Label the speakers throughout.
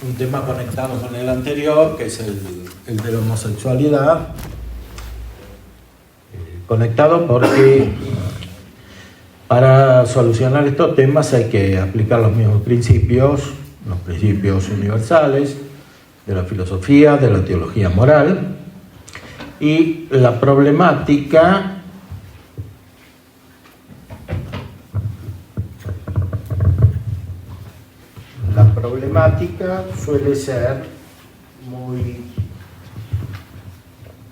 Speaker 1: un tema conectado con el anterior, que es el de la homosexualidad. Conectado porque para solucionar estos temas hay que aplicar los mismos principios, los principios universales de la filosofía, de la teología moral, y la problemática suele ser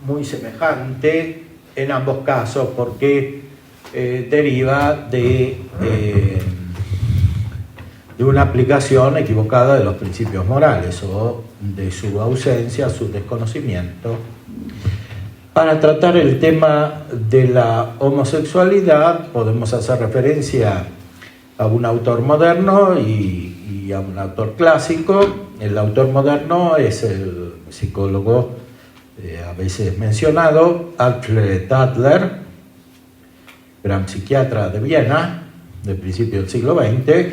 Speaker 1: muy semejante en ambos casos, porque deriva de una aplicación equivocada de los principios morales o de su ausencia, su desconocimiento. Para tratar el tema de la homosexualidad podemos hacer referencia a un autor moderno y a un autor clásico. El autor moderno es el psicólogo a veces mencionado, Alfred Adler, gran psiquiatra de Viena, del principio del siglo XX,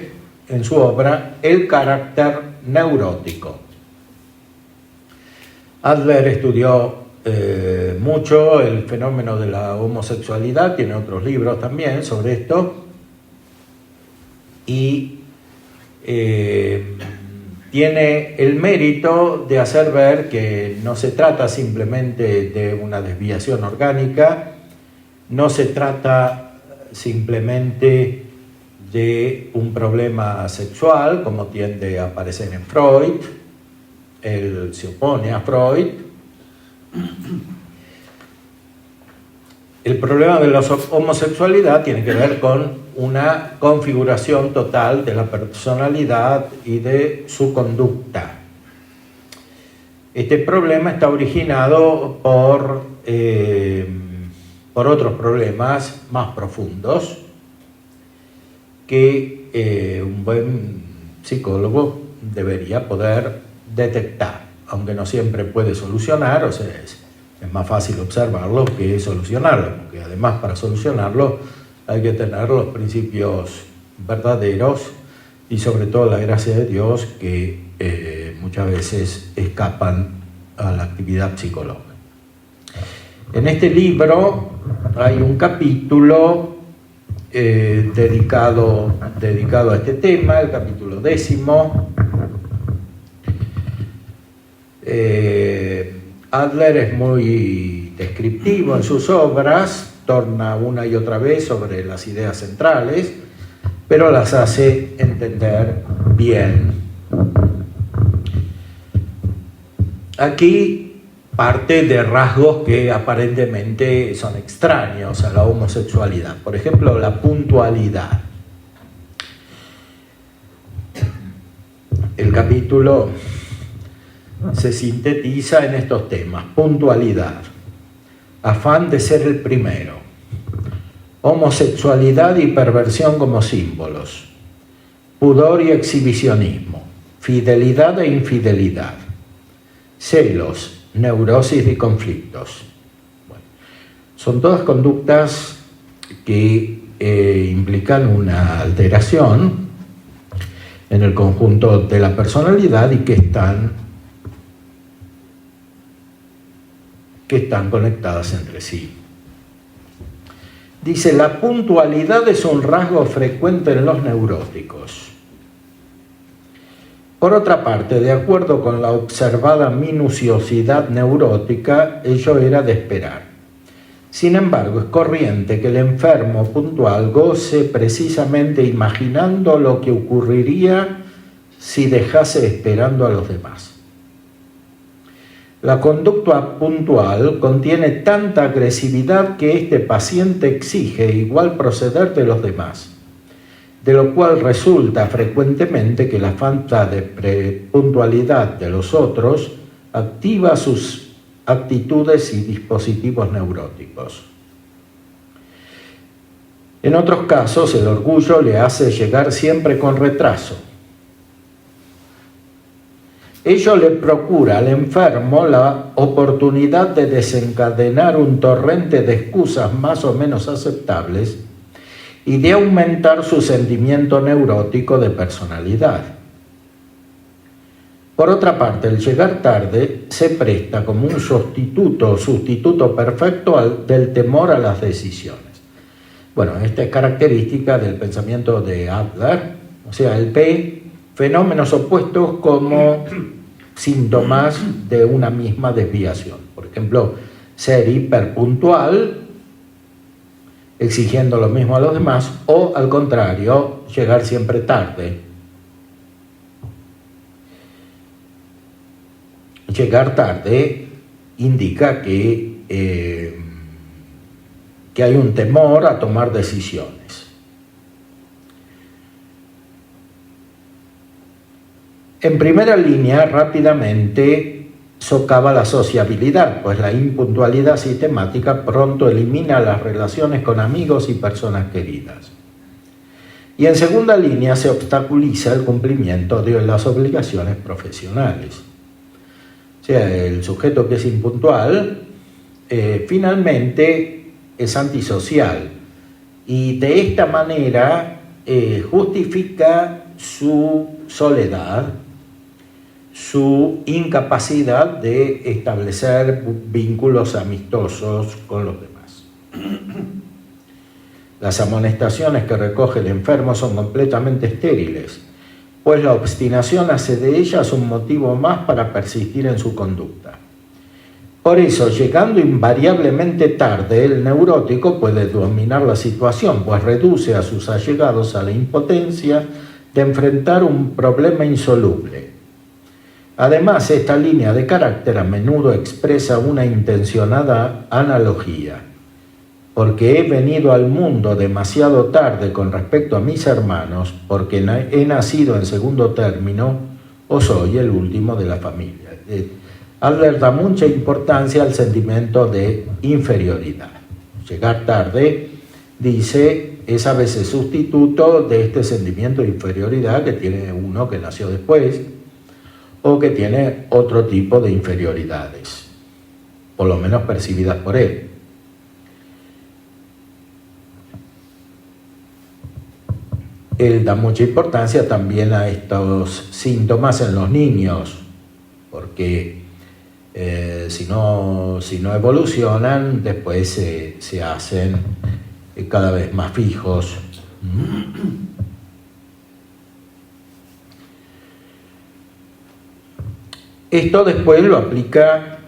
Speaker 1: en su obra El carácter neurótico. Adler estudió mucho el fenómeno de la homosexualidad, tiene otros libros también sobre esto, y tiene el mérito de hacer ver que no se trata simplemente de una desviación orgánica, no se trata simplemente de un problema sexual, como tiende a aparecer en Freud. Él se opone a Freud. El problema de la homosexualidad tiene que ver con una configuración total de la personalidad y de su conducta. Este problema está originado por otros problemas más profundos que un buen psicólogo debería poder detectar, aunque no siempre puede solucionar. O sea, es más fácil observarlo que solucionarlo, porque además para solucionarlo hay que tener los principios verdaderos y sobre todo la gracia de Dios, que muchas veces escapan a la actividad psicológica. En este libro hay un capítulo dedicado a este tema, el capítulo 10. Adler es muy descriptivo en sus obras, torna una y otra vez sobre las ideas centrales, pero las hace entender bien. Aquí parte de rasgos que aparentemente son extraños a la homosexualidad. Por ejemplo, la puntualidad. El capítulo se sintetiza en estos temas: puntualidad, afán de ser el primero, homosexualidad y perversión como símbolos, pudor y exhibicionismo, fidelidad e infidelidad, celos, neurosis y conflictos. Bueno, son todas conductas que implican una alteración en el conjunto de la personalidad y que están conectadas entre sí. Dice: la puntualidad es un rasgo frecuente en los neuróticos. Por otra parte, de acuerdo con la observada minuciosidad neurótica, ello era de esperar. Sin embargo, es corriente que el enfermo puntual goce precisamente imaginando lo que ocurriría si dejase esperando a los demás. La conducta puntual contiene tanta agresividad que este paciente exige igual proceder de los demás, de lo cual resulta frecuentemente que la falta de puntualidad de los otros activa sus actitudes y dispositivos neuróticos. En otros casos, el orgullo le hace llegar siempre con retraso. Ello le procura al enfermo la oportunidad de desencadenar un torrente de excusas más o menos aceptables y de aumentar su sentimiento neurótico de personalidad. Por otra parte, el llegar tarde se presta como un sustituto perfecto del temor a las decisiones. Bueno, esta es característica del pensamiento de Adler, o sea, el P, fenómenos opuestos como síntomas de una misma desviación. Por ejemplo, ser hiperpuntual, exigiendo lo mismo a los demás, o al contrario, llegar siempre tarde. Llegar tarde indica que hay un temor a tomar decisiones. En primera línea, rápidamente socava la sociabilidad, pues la impuntualidad sistemática pronto elimina las relaciones con amigos y personas queridas. Y en segunda línea se obstaculiza el cumplimiento de las obligaciones profesionales. O sea, el sujeto que es impuntual finalmente es antisocial y de esta manera justifica su soledad, su incapacidad de establecer vínculos amistosos con los demás. Las amonestaciones que recoge el enfermo son completamente estériles, pues la obstinación hace de ellas un motivo más para persistir en su conducta. Por eso, llegando invariablemente tarde, el neurótico puede dominar la situación, pues reduce a sus allegados a la impotencia de enfrentar un problema insoluble. Además, esta línea de carácter a menudo expresa una intencionada analogía, porque he venido al mundo demasiado tarde con respecto a mis hermanos, porque he nacido en segundo término o soy el último de la familia. Adler da mucha importancia al sentimiento de inferioridad. Llegar tarde, dice, es a veces sustituto de este sentimiento de inferioridad que tiene uno que nació después o que tiene otro tipo de inferioridades, por lo menos percibidas por él. Él da mucha importancia también a estos síntomas en los niños, porque si no evolucionan, después se hacen cada vez más fijos. Esto después lo aplica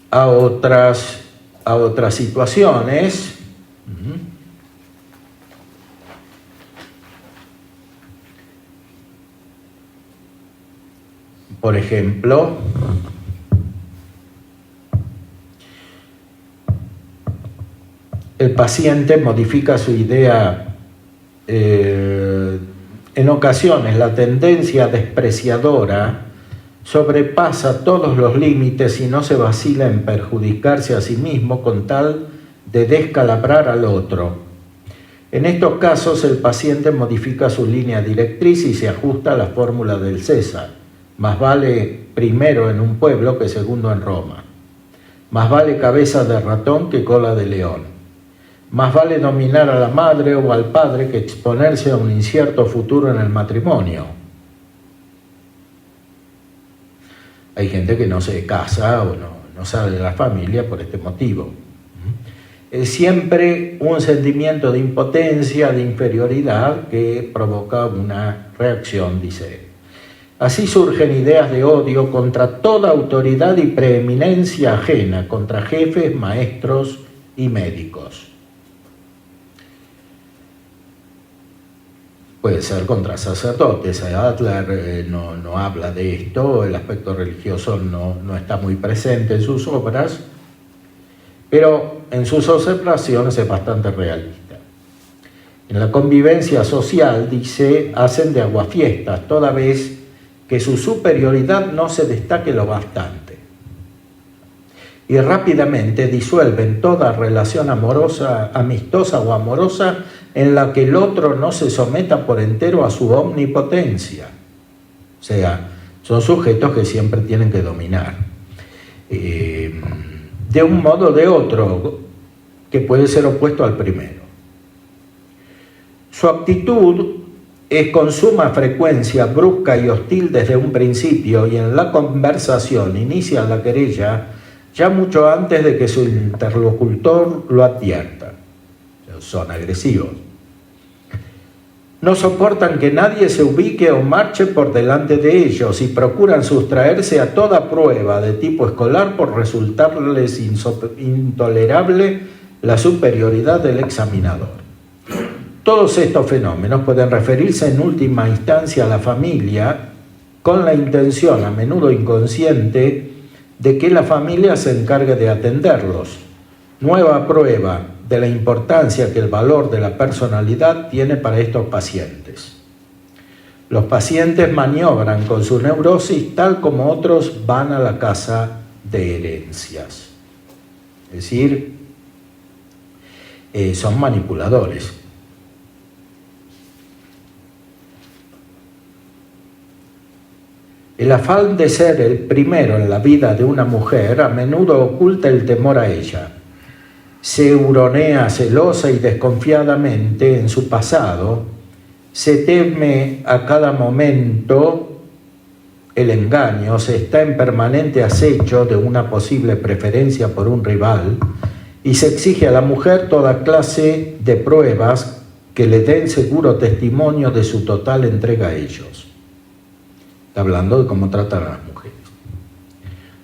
Speaker 1: a otras situaciones. Por ejemplo, el paciente modifica su idea. En ocasiones la tendencia despreciadora sobrepasa todos los límites y no se vacila en perjudicarse a sí mismo con tal de descalabrar al otro. En estos casos el paciente modifica su línea directriz y se ajusta a la fórmula del César. Más vale primero en un pueblo que segundo en Roma. Más vale cabeza de ratón que cola de león. Más vale dominar a la madre o al padre que exponerse a un incierto futuro en el matrimonio. Hay gente que no se casa o no sale de la familia por este motivo. Es siempre un sentimiento de impotencia, de inferioridad que provoca una reacción, dice él. Así surgen ideas de odio contra toda autoridad y preeminencia ajena, contra jefes, maestros y médicos. Puede ser contra sacerdotes. Adler no habla de esto, el aspecto religioso no está muy presente en sus obras, pero en sus observaciones es bastante realista. En la convivencia social, dice, hacen de aguafiestas, toda vez que su superioridad no se destaque lo bastante. Y rápidamente disuelven toda relación amorosa, amistosa o amorosa en la que el otro no se someta por entero a su omnipotencia. O sea, son sujetos que siempre tienen que dominar. De un modo o de otro, que puede ser opuesto al primero. Su actitud es con suma frecuencia brusca y hostil desde un principio y en la conversación inicia la querella ya mucho antes de que su interlocutor lo advierta. Son agresivos. No soportan que nadie se ubique o marche por delante de ellos y procuran sustraerse a toda prueba de tipo escolar por resultarles intolerable la superioridad del examinador. Todos estos fenómenos pueden referirse en última instancia a la familia con la intención, a menudo inconsciente, de que la familia se encargue de atenderlos. Nueva prueba de la importancia que el valor de la personalidad tiene para estos pacientes. Los pacientes maniobran con su neurosis tal como otros van a la casa de herencias. Es decir, son manipuladores. El afán de ser el primero en la vida de una mujer a menudo oculta el temor a ella. Se huronea celosa y desconfiadamente en su pasado, se teme a cada momento el engaño, se está en permanente acecho de una posible preferencia por un rival y se exige a la mujer toda clase de pruebas que le den seguro testimonio de su total entrega a ellos. Está hablando de cómo tratan a las mujeres.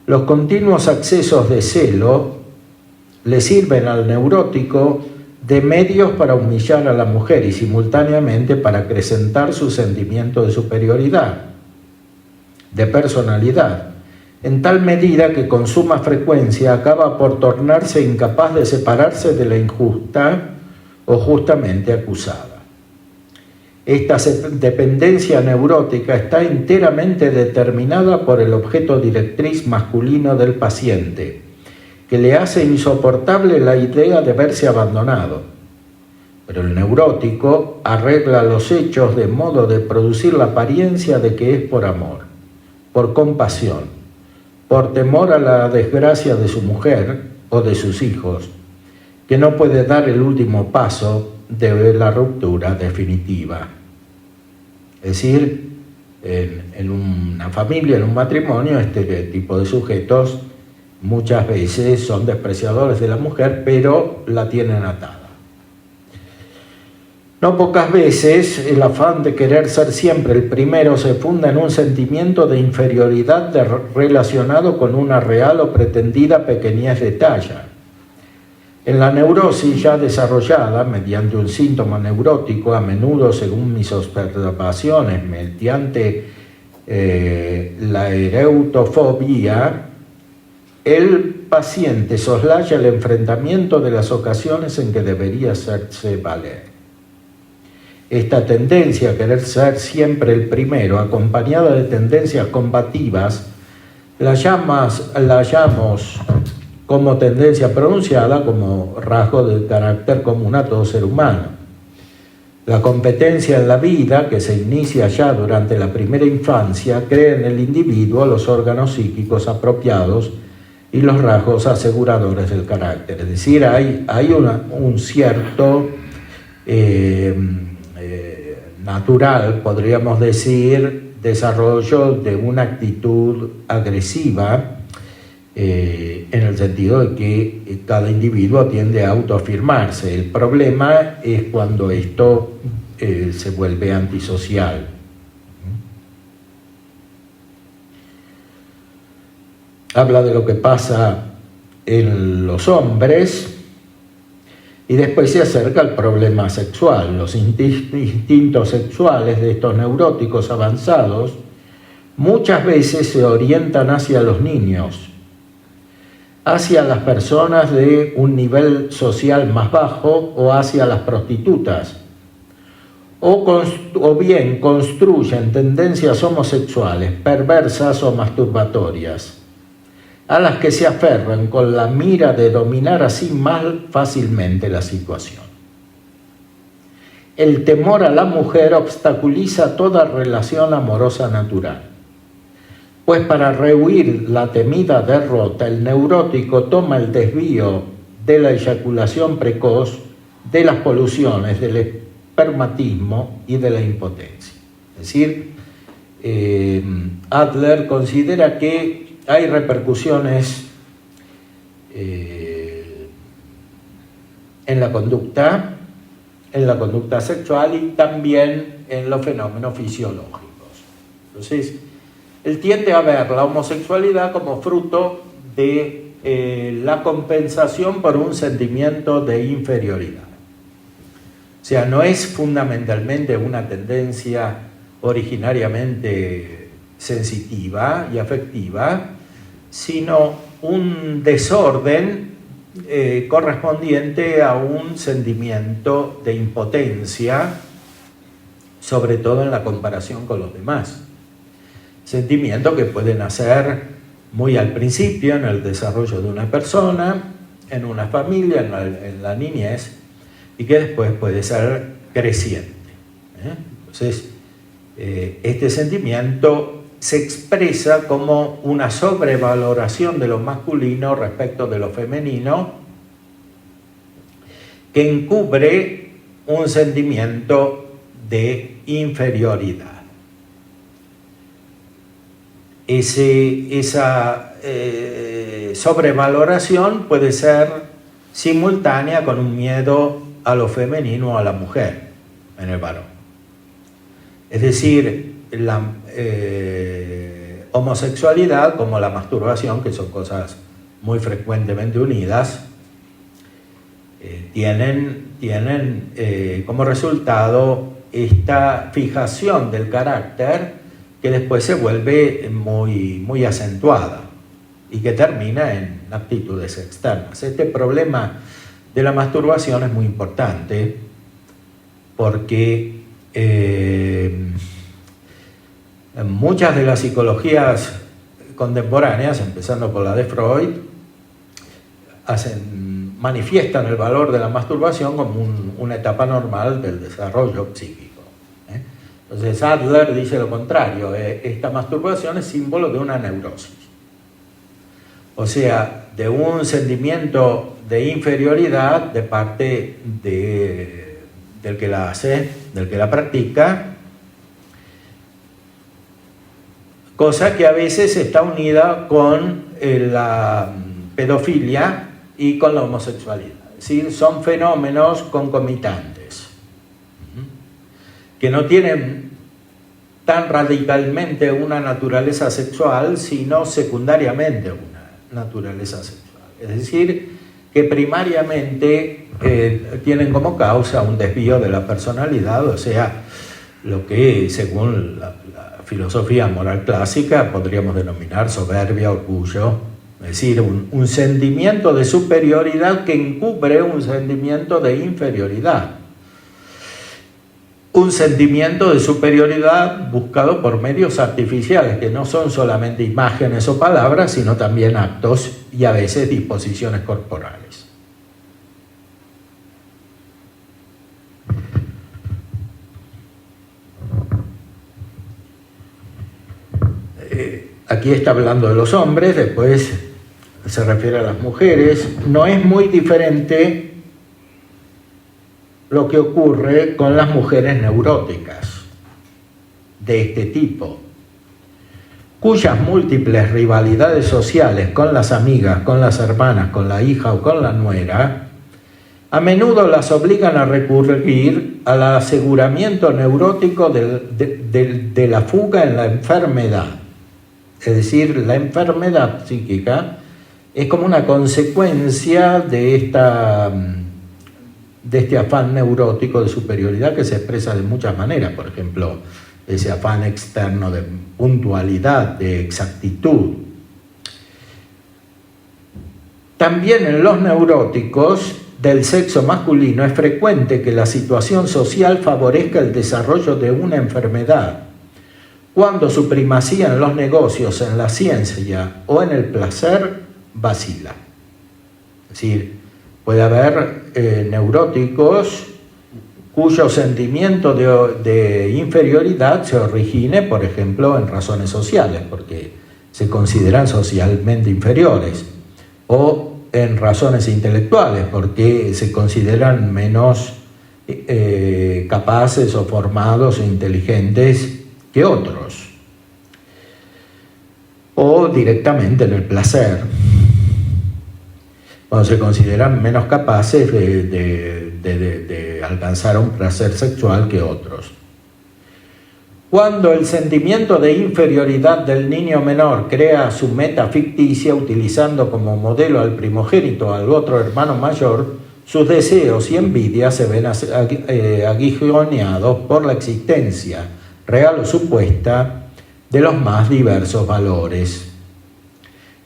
Speaker 1: Los continuos accesos de celo le sirven al neurótico de medios para humillar a la mujer y simultáneamente para acrecentar su sentimiento de superioridad, de personalidad, en tal medida que con suma frecuencia acaba por tornarse incapaz de separarse de la injusta o justamente acusada. Esta dependencia neurótica está enteramente determinada por el objeto directriz masculino del paciente, que le hace insoportable la idea de verse abandonado. Pero el neurótico arregla los hechos de modo de producir la apariencia de que es por amor, por compasión, por temor a la desgracia de su mujer o de sus hijos, que no puede dar el último paso de la ruptura definitiva. Es decir, en una familia, en un matrimonio, este tipo de sujetos muchas veces son despreciadores de la mujer, pero la tienen atada. No pocas veces el afán de querer ser siempre el primero se funda en un sentimiento de inferioridad relacionado con una real o pretendida pequeñez de talla. En la neurosis ya desarrollada, mediante un síntoma neurótico, a menudo, según mis observaciones, mediante la ereutofobia, el paciente soslaya el enfrentamiento de las ocasiones en que debería hacerse valer. Esta tendencia a querer ser siempre el primero, acompañada de tendencias combativas, la llamamos como tendencia pronunciada, como rasgo del carácter común a todo ser humano. La competencia en la vida, que se inicia ya durante la primera infancia, crea en el individuo los órganos psíquicos apropiados y los rasgos aseguradores del carácter. Es decir, hay un cierto natural, podríamos decir, desarrollo de una actitud agresiva, en el sentido de que cada individuo tiende a autoafirmarse. El problema es cuando esto se vuelve antisocial. Habla de lo que pasa en los hombres y después se acerca al problema sexual. Los instintos sexuales de estos neuróticos avanzados muchas veces se orientan hacia los niños, hacia las personas de un nivel social más bajo o hacia las prostitutas, o bien construyen tendencias homosexuales, perversas o masturbatorias, a las que se aferran con la mira de dominar así más fácilmente la situación. El temor a la mujer obstaculiza toda relación amorosa natural. Pues para rehuir la temida derrota, el neurótico toma el desvío de la eyaculación precoz, de las poluciones, del espermatismo y de la impotencia. Es decir, Adler considera que hay repercusiones en la conducta sexual y también en los fenómenos fisiológicos. Entonces, él tiende a ver la homosexualidad como fruto de la compensación por un sentimiento de inferioridad. O sea, no es fundamentalmente una tendencia originariamente sensitiva y afectiva, sino un desorden correspondiente a un sentimiento de impotencia, sobre todo en la comparación con los demás. Sentimientos que pueden nacer muy al principio en el desarrollo de una persona, en una familia, en la niñez, y que después puede ser creciente. Entonces, este sentimiento se expresa como una sobrevaloración de lo masculino respecto de lo femenino, que encubre un sentimiento de inferioridad. Esa sobrevaloración puede ser simultánea con un miedo a lo femenino o a la mujer en el varón. Es decir, la homosexualidad como la masturbación, que son cosas muy frecuentemente unidas, tienen como resultado esta fijación del carácter que después se vuelve muy acentuada y que termina en actitudes externas. Este problema de la masturbación es muy importante porque muchas de las psicologías contemporáneas, empezando por la de Freud, manifiestan el valor de la masturbación como una etapa normal del desarrollo psíquico. Entonces Adler dice lo contrario, esta masturbación es símbolo de una neurosis. O sea, de un sentimiento de inferioridad de parte del que la hace, del que la practica, cosa que a veces está unida con la pedofilia y con la homosexualidad. Es decir, son fenómenos concomitantes, que no tienen tan radicalmente una naturaleza sexual, sino secundariamente una naturaleza sexual. Es decir, que primariamente tienen como causa un desvío de la personalidad, o sea, lo que según la filosofía moral clásica podríamos denominar soberbia, orgullo, es decir, un sentimiento de superioridad que encubre un sentimiento de inferioridad. Un sentimiento de superioridad buscado por medios artificiales, que no son solamente imágenes o palabras, sino también actos y a veces disposiciones corporales. Aquí está hablando de los hombres, después se refiere a las mujeres. No es muy diferente lo que ocurre con las mujeres neuróticas de este tipo, cuyas múltiples rivalidades sociales con las amigas, con las hermanas, con la hija o con la nuera, a menudo las obligan a recurrir al aseguramiento neurótico de la fuga en la enfermedad. Es decir, la enfermedad psíquica es como una consecuencia de este afán neurótico de superioridad que se expresa de muchas maneras. Por ejemplo, ese afán externo de puntualidad, de exactitud. También en los neuróticos del sexo masculino es frecuente que la situación social favorezca el desarrollo de una enfermedad, cuando su primacía en los negocios, en la ciencia o en el placer vacila. Es decir, puede haber neuróticos cuyo sentimiento de inferioridad se origine, por ejemplo, en razones sociales, porque se consideran socialmente inferiores, o en razones intelectuales, porque se consideran menos capaces o formados o inteligentes que otros, o directamente en el placer, cuando se consideran menos capaces de alcanzar un placer sexual que otros. Cuando el sentimiento de inferioridad del niño menor crea su meta ficticia utilizando como modelo al primogénito, al otro hermano mayor, sus deseos y envidias se ven aguijoneados por la existencia, real o supuesta, de los más diversos valores.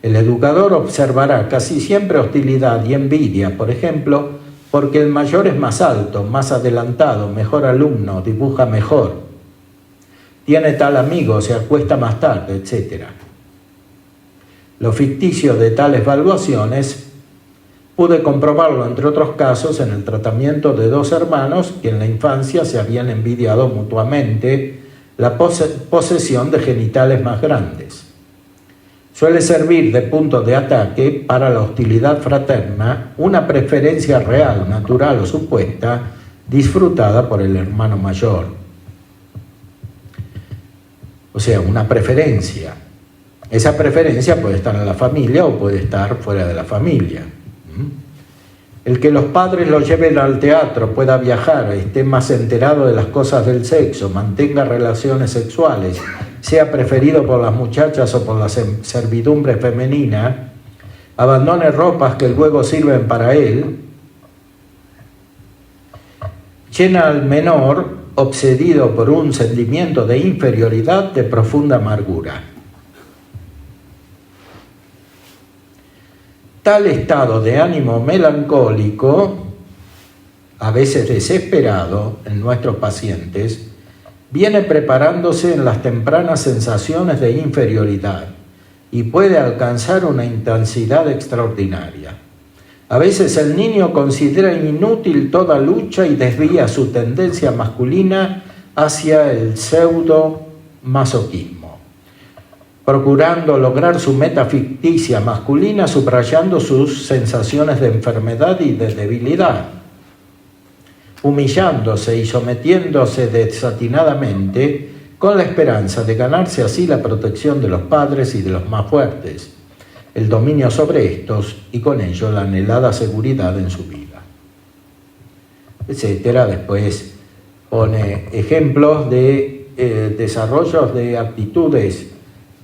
Speaker 1: El educador observará casi siempre hostilidad y envidia, por ejemplo, porque el mayor es más alto, más adelantado, mejor alumno, dibuja mejor, tiene tal amigo, se acuesta más tarde, etc. Lo ficticio de tales valuaciones pude comprobarlo, entre otros casos, en el tratamiento de dos hermanos que en la infancia se habían envidiado mutuamente la posesión de genitales más grandes. Suele servir de punto de ataque para la hostilidad fraterna una preferencia real, natural o supuesta, disfrutada por el hermano mayor. O sea, una preferencia. Esa preferencia puede estar en la familia o puede estar fuera de la familia. El que los padres lo lleven al teatro, pueda viajar, esté más enterado de las cosas del sexo, mantenga relaciones sexuales, sea preferido por las muchachas o por la servidumbre femenina, abandone ropas que luego sirven para él, llena al menor, obsedido por un sentimiento de inferioridad, de profunda amargura. Tal estado de ánimo melancólico, a veces desesperado en nuestros pacientes, viene preparándose en las tempranas sensaciones de inferioridad y puede alcanzar una intensidad extraordinaria. A veces el niño considera inútil toda lucha y desvía su tendencia masculina hacia el pseudo-masoquismo, procurando lograr su meta ficticia masculina, subrayando sus sensaciones de enfermedad y de debilidad, humillándose y sometiéndose desatinadamente con la esperanza de ganarse así la protección de los padres y de los más fuertes, el dominio sobre estos y con ello la anhelada seguridad en su vida, etcétera. Después pone ejemplos de desarrollos de actitudes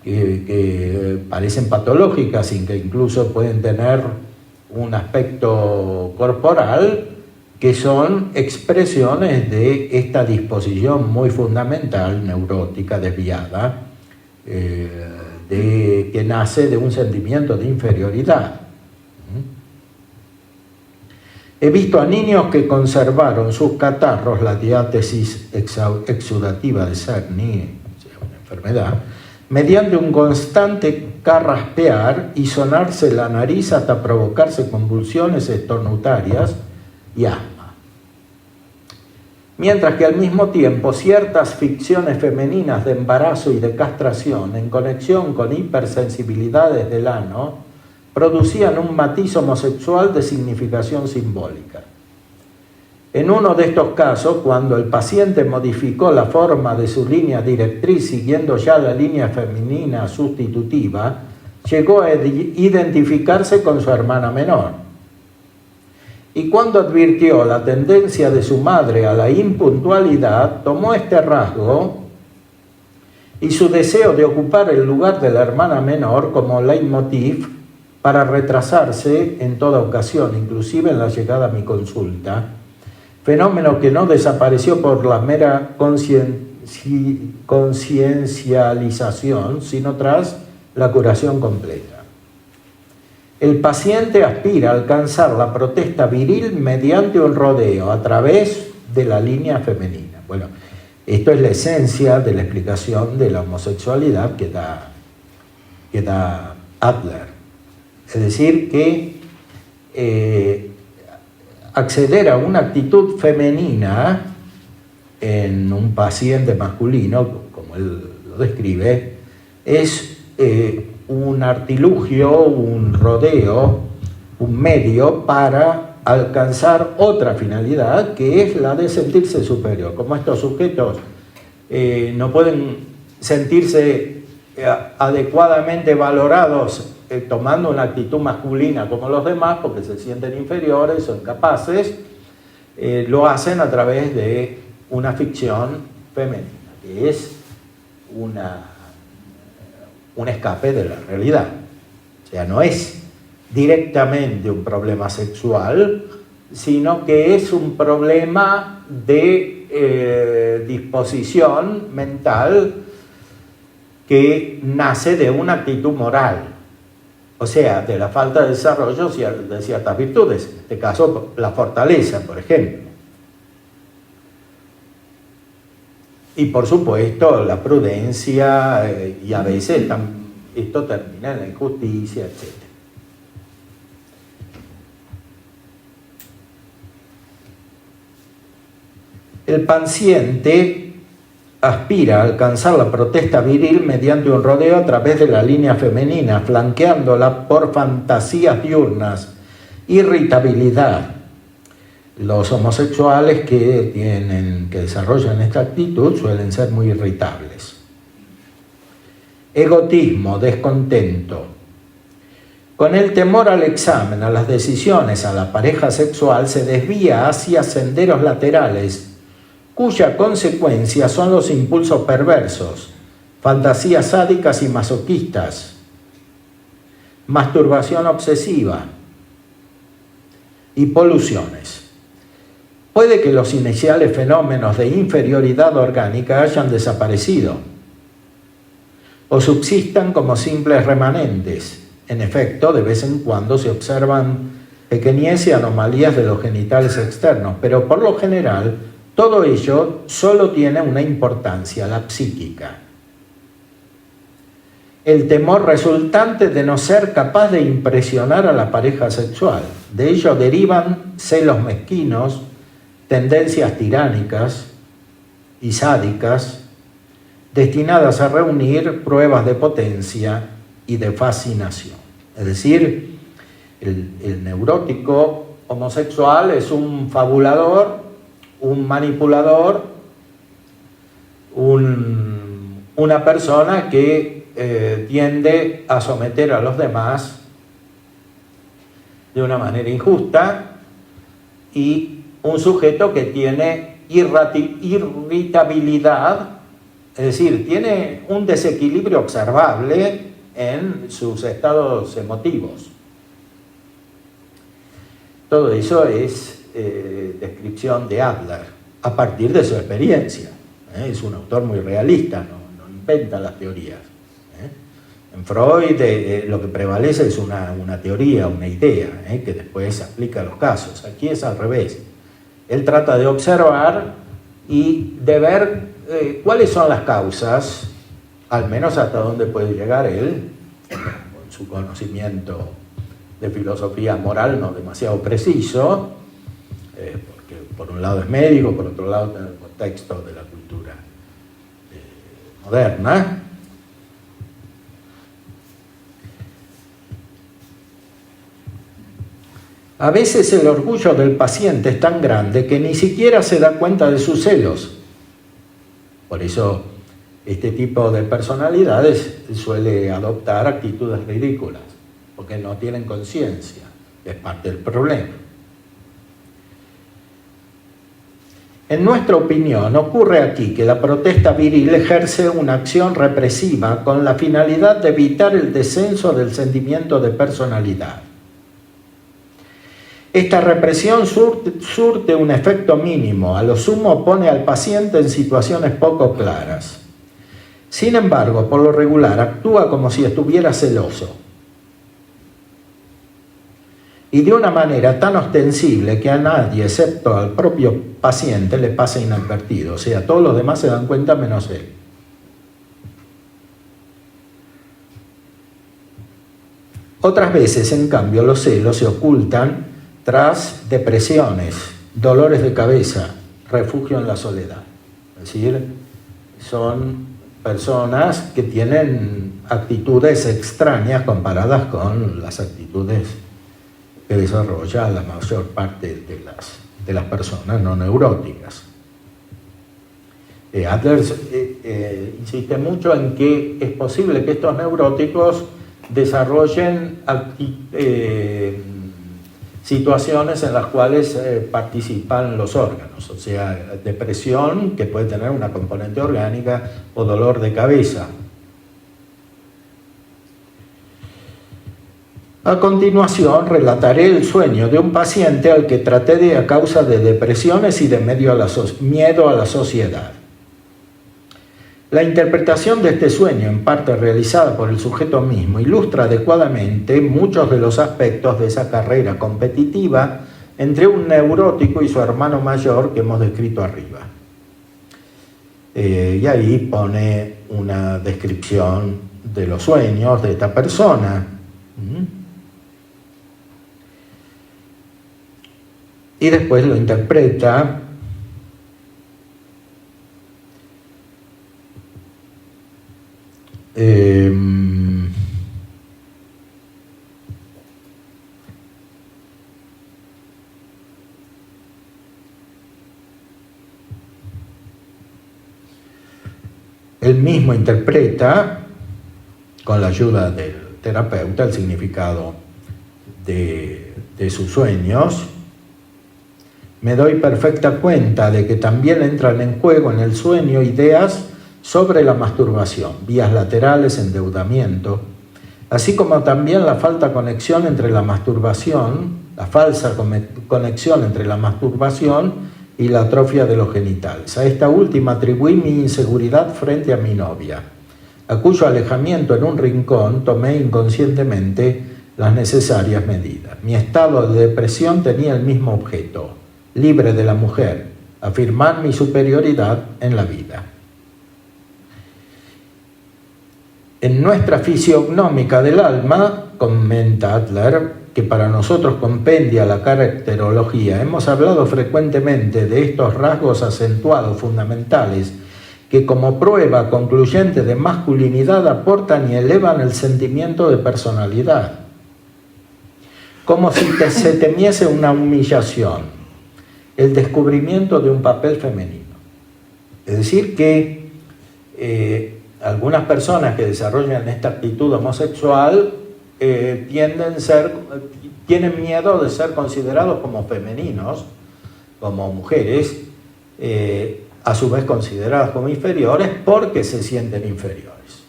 Speaker 1: que parecen patológicas y que incluso pueden tener un aspecto corporal, que son expresiones de esta disposición muy fundamental, neurótica, desviada, que nace de un sentimiento de inferioridad. He visto a niños que conservaron sus catarros, la diátesis exudativa de Cerny, una enfermedad, mediante un constante carraspear y sonarse la nariz hasta provocarse convulsiones estornutarias y asma. Mientras que al mismo tiempo ciertas ficciones femeninas de embarazo y de castración en conexión con hipersensibilidades del ano producían un matiz homosexual de significación simbólica. En uno de estos casos, cuando el paciente modificó la forma de su línea directriz siguiendo ya la línea femenina sustitutiva, llegó a identificarse con su hermana menor. Y cuando advirtió la tendencia de su madre a la impuntualidad, tomó este rasgo y su deseo de ocupar el lugar de la hermana menor como leitmotiv para retrasarse en toda ocasión, inclusive en la llegada a mi consulta, fenómeno que no desapareció por la mera conciencialización, sino tras la curación completa. El paciente aspira a alcanzar la protesta viril mediante un rodeo a través de la línea femenina. Bueno, esto es la esencia de la explicación de la homosexualidad que da Adler. Es decir, que acceder a una actitud femenina en un paciente masculino, como él lo describe, es un artilugio, un rodeo, un medio para alcanzar otra finalidad, que es la de sentirse superior. Como estos sujetos no pueden sentirse adecuadamente valorados tomando una actitud masculina como los demás, porque se sienten inferiores o incapaces, lo hacen a través de una ficción femenina, que es un escape de la realidad. O sea, no es directamente un problema sexual, sino que es un problema de disposición mental que nace de una actitud moral, o sea, de la falta de desarrollo de ciertas virtudes, en este caso la fortaleza, por ejemplo. Y por supuesto la prudencia, y a veces esto termina en la injusticia, etc. El paciente aspira a alcanzar la protesta viril mediante un rodeo a través de la línea femenina, flanqueándola por fantasías diurnas, irritabilidad. Los homosexuales que desarrollan esta actitud suelen ser muy irritables. Egotismo, descontento. Con el temor al examen, a las decisiones, a la pareja sexual, se desvía hacia senderos laterales, cuya consecuencia son los impulsos perversos, fantasías sádicas y masoquistas, masturbación obsesiva y poluciones. Puede que los iniciales fenómenos de inferioridad orgánica hayan desaparecido o subsistan como simples remanentes. En efecto, de vez en cuando se observan pequeñez y anomalías de los genitales externos, pero por lo general todo ello solo tiene una importancia, la psíquica. El temor resultante de no ser capaz de impresionar a la pareja sexual. De ello derivan celos mezquinos, tendencias tiránicas y sádicas, destinadas a reunir pruebas de potencia y de fascinación. Es decir, el neurótico homosexual es un fabulador, un manipulador, una persona que tiende a someter a los demás de una manera injusta, y un sujeto que tiene irritabilidad, es decir, tiene un desequilibrio observable en sus estados emotivos. Todo eso es descripción de Adler a partir de su experiencia. Es un autor muy realista, no inventa las teorías. En Freud lo que prevalece es una teoría, una idea, que después se aplica a los casos. Aquí es al revés. Él trata de observar y de ver cuáles son las causas, al menos hasta dónde puede llegar él, con su conocimiento de filosofía moral no demasiado preciso, porque por un lado es médico, por otro lado en el contexto de la cultura moderna. A veces el orgullo del paciente es tan grande que ni siquiera se da cuenta de sus celos. Por eso este tipo de personalidades suele adoptar actitudes ridículas, porque no tienen conciencia, es parte del problema. En nuestra opinión, ocurre aquí que la protesta viril ejerce una acción represiva con la finalidad de evitar el descenso del sentimiento de personalidad. Esta represión surte un efecto mínimo, a lo sumo pone al paciente en situaciones poco claras. Sin embargo, por lo regular, actúa como si estuviera celoso, y de una manera tan ostensible que a nadie, excepto al propio paciente, le pasa inadvertido. O sea, todos los demás se dan cuenta menos él. Otras veces, en cambio, los celos se ocultan tras depresiones, dolores de cabeza, refugio en la soledad. Es decir, son personas que tienen actitudes extrañas comparadas con las actitudes que desarrolla la mayor parte de las personas no neuróticas. Adler insiste mucho en que es posible que estos neuróticos desarrollen situaciones en las cuales participan los órganos, o sea, depresión, que puede tener una componente orgánica, o dolor de cabeza. A continuación, relataré el sueño de un paciente al que traté a causa de depresiones y de miedo a la sociedad. La interpretación de este sueño, en parte realizada por el sujeto mismo, ilustra adecuadamente muchos de los aspectos de esa carrera competitiva entre un neurótico y su hermano mayor que hemos descrito arriba. Y ahí pone una descripción de los sueños de esta persona. Y después lo interpreta él mismo interpreta, con la ayuda del terapeuta, el significado de sus sueños. Me doy perfecta cuenta de que también entran en juego en el sueño ideas sobre la masturbación, vías laterales, endeudamiento, así como también la falsa conexión entre la masturbación y la atrofia de los genitales. A esta última atribuí mi inseguridad frente a mi novia, a cuyo alejamiento en un rincón tomé inconscientemente las necesarias medidas. Mi estado de depresión tenía el mismo objeto, libre de la mujer, afirmar mi superioridad en la vida. En nuestra fisiognómica del alma, comenta Adler, que para nosotros compendia la caracterología, hemos hablado frecuentemente de estos rasgos acentuados fundamentales que como prueba concluyente de masculinidad aportan y elevan el sentimiento de personalidad, como si se temiese una humillación, el descubrimiento de un papel femenino. Es decir, que algunas personas que desarrollan esta actitud homosexual tienen miedo de ser considerados como femeninos, como mujeres, a su vez consideradas como inferiores porque se sienten inferiores.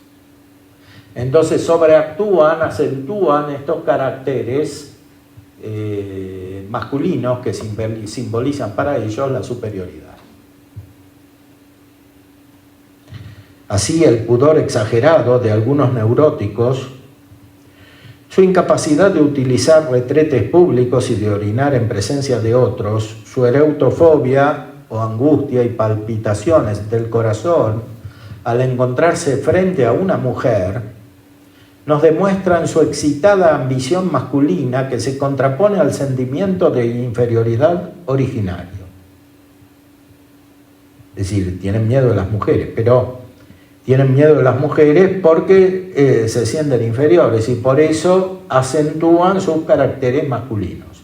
Speaker 1: Entonces acentúan estos caracteres masculinos que simbolizan para ellos la superioridad. Así, el pudor exagerado de algunos neuróticos, su incapacidad de utilizar retretes públicos y de orinar en presencia de otros, su ereutofobia o angustia y palpitaciones del corazón al encontrarse frente a una mujer, nos demuestran su excitada ambición masculina que se contrapone al sentimiento de inferioridad originario. Es decir, tienen miedo de las mujeres, pero tienen miedo de las mujeres porque se sienten inferiores y por eso acentúan sus caracteres masculinos.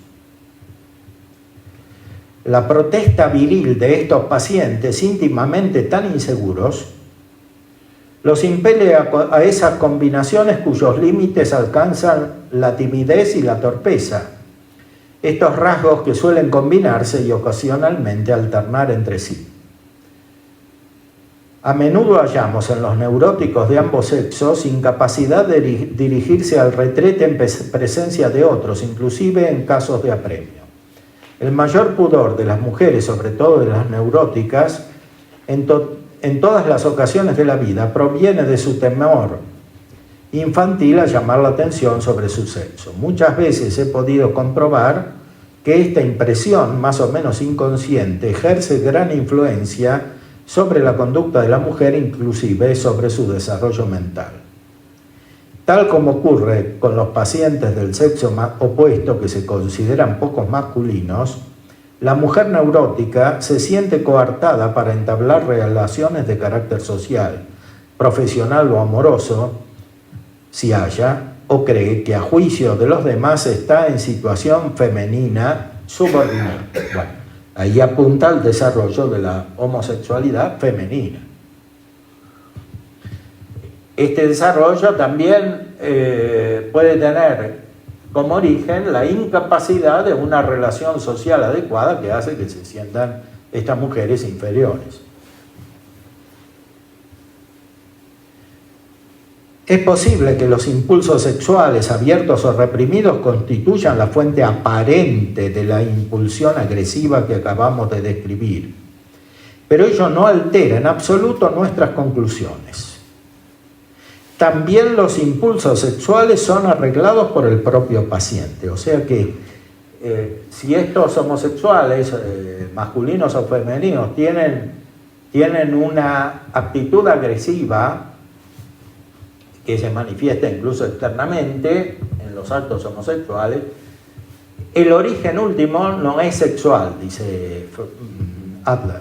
Speaker 1: La protesta viril de estos pacientes íntimamente tan inseguros los impele a esas combinaciones cuyos límites alcanzan la timidez y la torpeza, estos rasgos que suelen combinarse y ocasionalmente alternar entre sí. A menudo hallamos en los neuróticos de ambos sexos incapacidad de dirigirse al retrete en presencia de otros, inclusive en casos de apremio. El mayor pudor de las mujeres, sobre todo de las neuróticas, en todas las ocasiones de la vida, proviene de su temor infantil a llamar la atención sobre su sexo. Muchas veces he podido comprobar que esta impresión, más o menos inconsciente, ejerce gran influencia sobre la conducta de la mujer, inclusive sobre su desarrollo mental. Tal como ocurre con los pacientes del sexo opuesto que se consideran pocos masculinos, la mujer neurótica se siente coartada para entablar relaciones de carácter social, profesional o amoroso, si haya, o cree que a juicio de los demás está en situación femenina subordinada. Bueno, ahí apunta al desarrollo de la homosexualidad femenina. Este desarrollo también puede tener como origen la incapacidad de una relación social adecuada que hace que se sientan estas mujeres inferiores. Es posible que los impulsos sexuales abiertos o reprimidos constituyan la fuente aparente de la impulsión agresiva que acabamos de describir, pero ello no altera en absoluto nuestras conclusiones. También los impulsos sexuales son arreglados por el propio paciente, o sea que si estos homosexuales, masculinos o femeninos, tienen una actitud agresiva que se manifiesta incluso externamente en los actos homosexuales, el origen último no es sexual, dice Adler,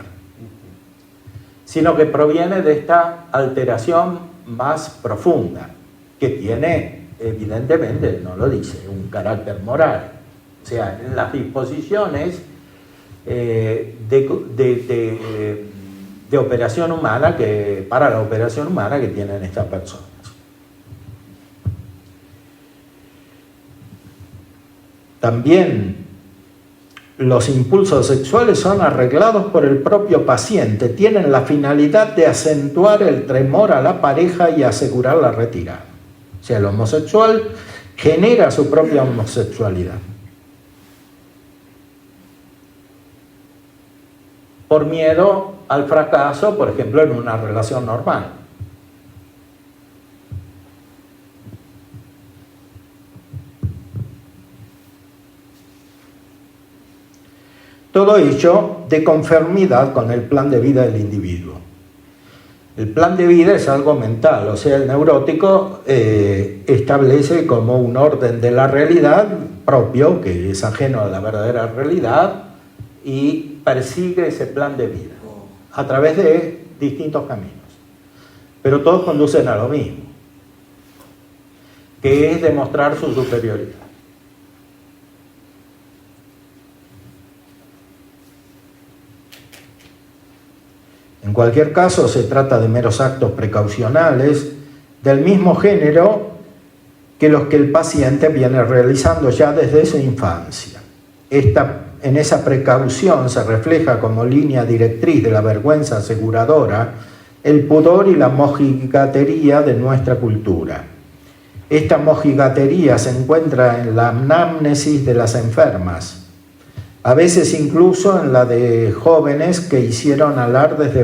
Speaker 1: sino que proviene de esta alteración más profunda, que tiene, evidentemente, no lo dice, un carácter moral. O sea, en las disposiciones de operación humana, para la operación humana que tienen estas personas. También los impulsos sexuales son arreglados por el propio paciente, tienen la finalidad de acentuar el temor a la pareja y asegurar la retirada. O sea, el homosexual genera su propia homosexualidad. Por miedo al fracaso, por ejemplo, en una relación normal. Todo ello de conformidad con el plan de vida del individuo. El plan de vida es algo mental, o sea, el neurótico establece como un orden de la realidad propio, que es ajeno a la verdadera realidad, y persigue ese plan de vida a través de distintos caminos. Pero todos conducen a lo mismo, que es demostrar su superioridad. En cualquier caso, se trata de meros actos precaucionales del mismo género que los que el paciente viene realizando ya desde su infancia. En esa precaución se refleja como línea directriz de la vergüenza aseguradora el pudor y la mojigatería de nuestra cultura. Esta mojigatería se encuentra en la anamnesis de las enfermas, a veces incluso en la de jóvenes que hicieron alardes de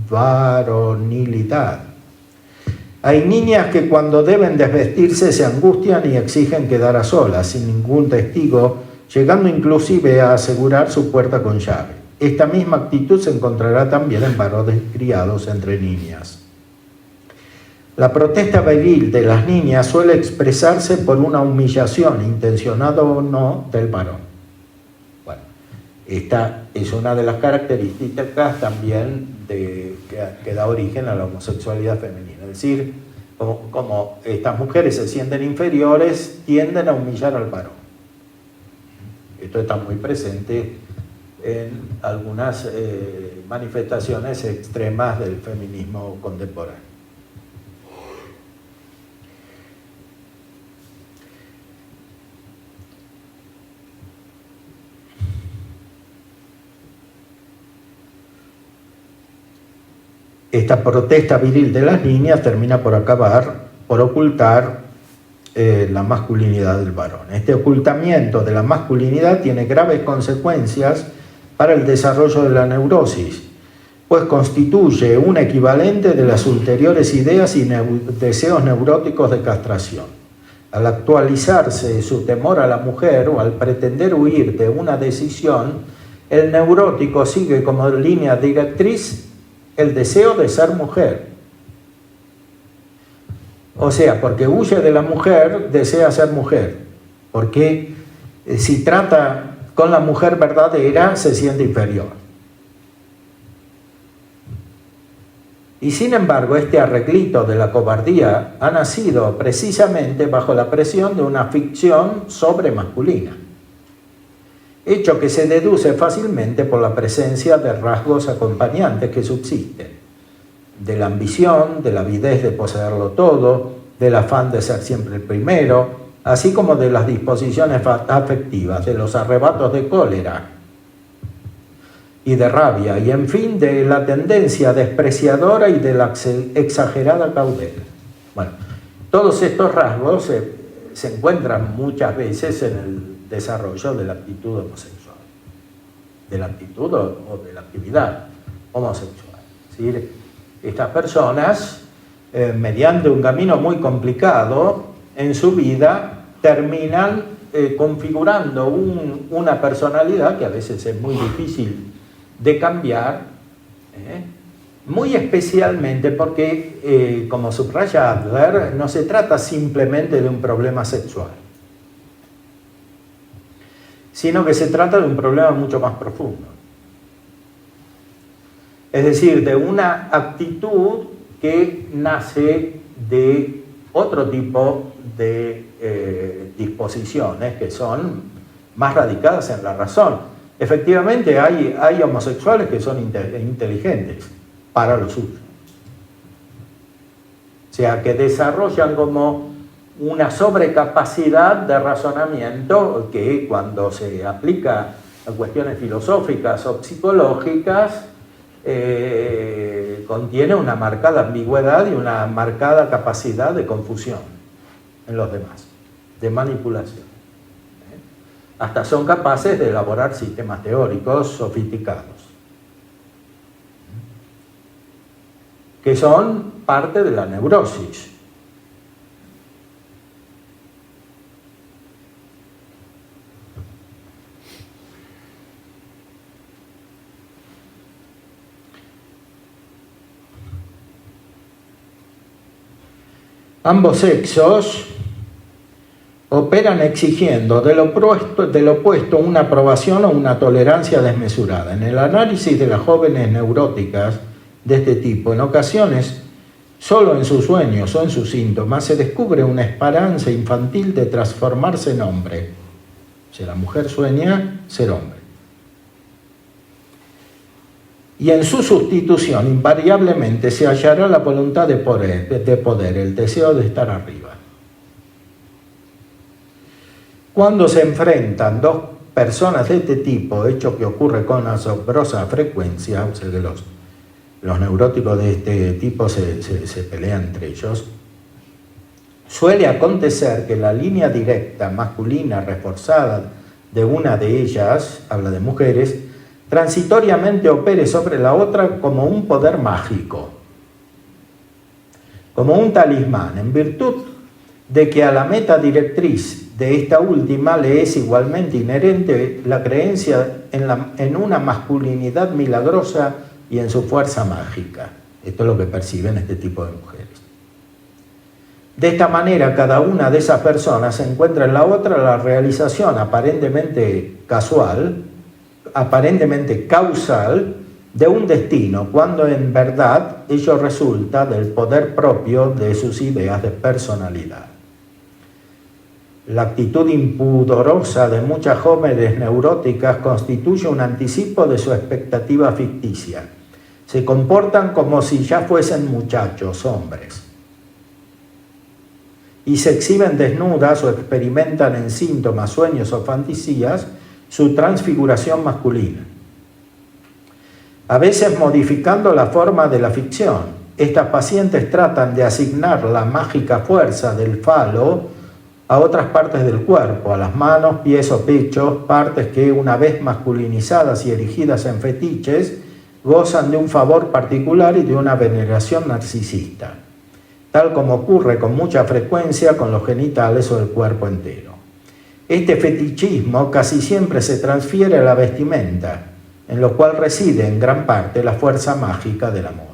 Speaker 1: varonilidad. Hay niñas que cuando deben desvestirse se angustian y exigen quedar a solas, sin ningún testigo, llegando inclusive a asegurar su puerta con llave. Esta misma actitud se encontrará también en varones criados entre niñas. La protesta viril de las niñas suele expresarse por una humillación, intencionada o no, del varón. Bueno, esta es una de las características también que da origen a la homosexualidad femenina. Es decir, como estas mujeres se sienten inferiores, tienden a humillar al varón. Esto está muy presente en algunas manifestaciones extremas del feminismo contemporáneo. Esta protesta viril de las niñas termina por ocultar la masculinidad del varón. Este ocultamiento de la masculinidad tiene graves consecuencias para el desarrollo de la neurosis, pues constituye un equivalente de las ulteriores ideas y deseos neuróticos de castración. Al actualizarse su temor a la mujer o al pretender huir de una decisión, el neurótico sigue como línea directriz el deseo de ser mujer. O sea, porque huye de la mujer, desea ser mujer. Porque si trata con la mujer verdadera, se siente inferior. Y sin embargo, este arreglito de la cobardía ha nacido precisamente bajo la presión de una ficción sobremasculina, hecho que se deduce fácilmente por la presencia de rasgos acompañantes que subsisten, de la ambición, de la avidez de poseerlo todo, del afán de ser siempre el primero, así como de las disposiciones afectivas, de los arrebatos de cólera y de rabia, y en fin, de la tendencia despreciadora y de la exagerada cautela. Bueno, todos estos rasgos se encuentran muchas veces en el desarrollo de la actitud homosexual, de la actitud o de la actividad homosexual. Es decir, estas personas, mediante un camino muy complicado en su vida, terminan configurando una personalidad que a veces es muy difícil de cambiar, muy especialmente porque, como subraya Adler, no se trata simplemente de un problema sexual, sino que se trata de un problema mucho más profundo. Es decir, de una actitud que nace de otro tipo de disposiciones que son más radicadas en la razón. Efectivamente, hay homosexuales que son inteligentes para lo suyo. O sea, que desarrollan como una sobrecapacidad de razonamiento que cuando se aplica a cuestiones filosóficas o psicológicas contiene una marcada ambigüedad y una marcada capacidad de confusión en los demás, de manipulación. Hasta son capaces de elaborar sistemas teóricos sofisticados, que son parte de la neurosis. Ambos sexos operan exigiendo del opuesto una aprobación o una tolerancia desmesurada. En el análisis de las jóvenes neuróticas de este tipo, en ocasiones, solo en sus sueños o en sus síntomas, se descubre una esperanza infantil de transformarse en hombre. O sea, la mujer sueña ser hombre. Y en su sustitución, invariablemente, se hallará la voluntad de poder, el deseo de estar arriba. Cuando se enfrentan dos personas de este tipo, hecho que ocurre con asombrosa frecuencia, o sea que los neuróticos de este tipo se pelean entre ellos, suele acontecer que la línea directa masculina reforzada de una de ellas, habla de mujeres, transitoriamente opere sobre la otra como un poder mágico, como un talismán, en virtud de que a la meta directriz de esta última le es igualmente inherente la creencia en una masculinidad milagrosa y en su fuerza mágica. Esto es lo que perciben este tipo de mujeres. De esta manera, cada una de esas personas encuentra en la otra la realización aparentemente causal de un destino, cuando en verdad ello resulta del poder propio de sus ideas de personalidad. La actitud impudorosa de muchas jóvenes neuróticas constituye un anticipo de su expectativa ficticia. Se comportan como si ya fuesen muchachos, hombres, y se exhiben desnudas o experimentan en síntomas, sueños o fantasías su transfiguración masculina. A veces modificando la forma de la ficción, estas pacientes tratan de asignar la mágica fuerza del falo a otras partes del cuerpo, a las manos, pies o pechos, partes que, una vez masculinizadas y erigidas en fetiches, gozan de un favor particular y de una veneración narcisista, tal como ocurre con mucha frecuencia con los genitales o el cuerpo entero. Este fetichismo casi siempre se transfiere a la vestimenta, en lo cual reside en gran parte la fuerza mágica de la moda.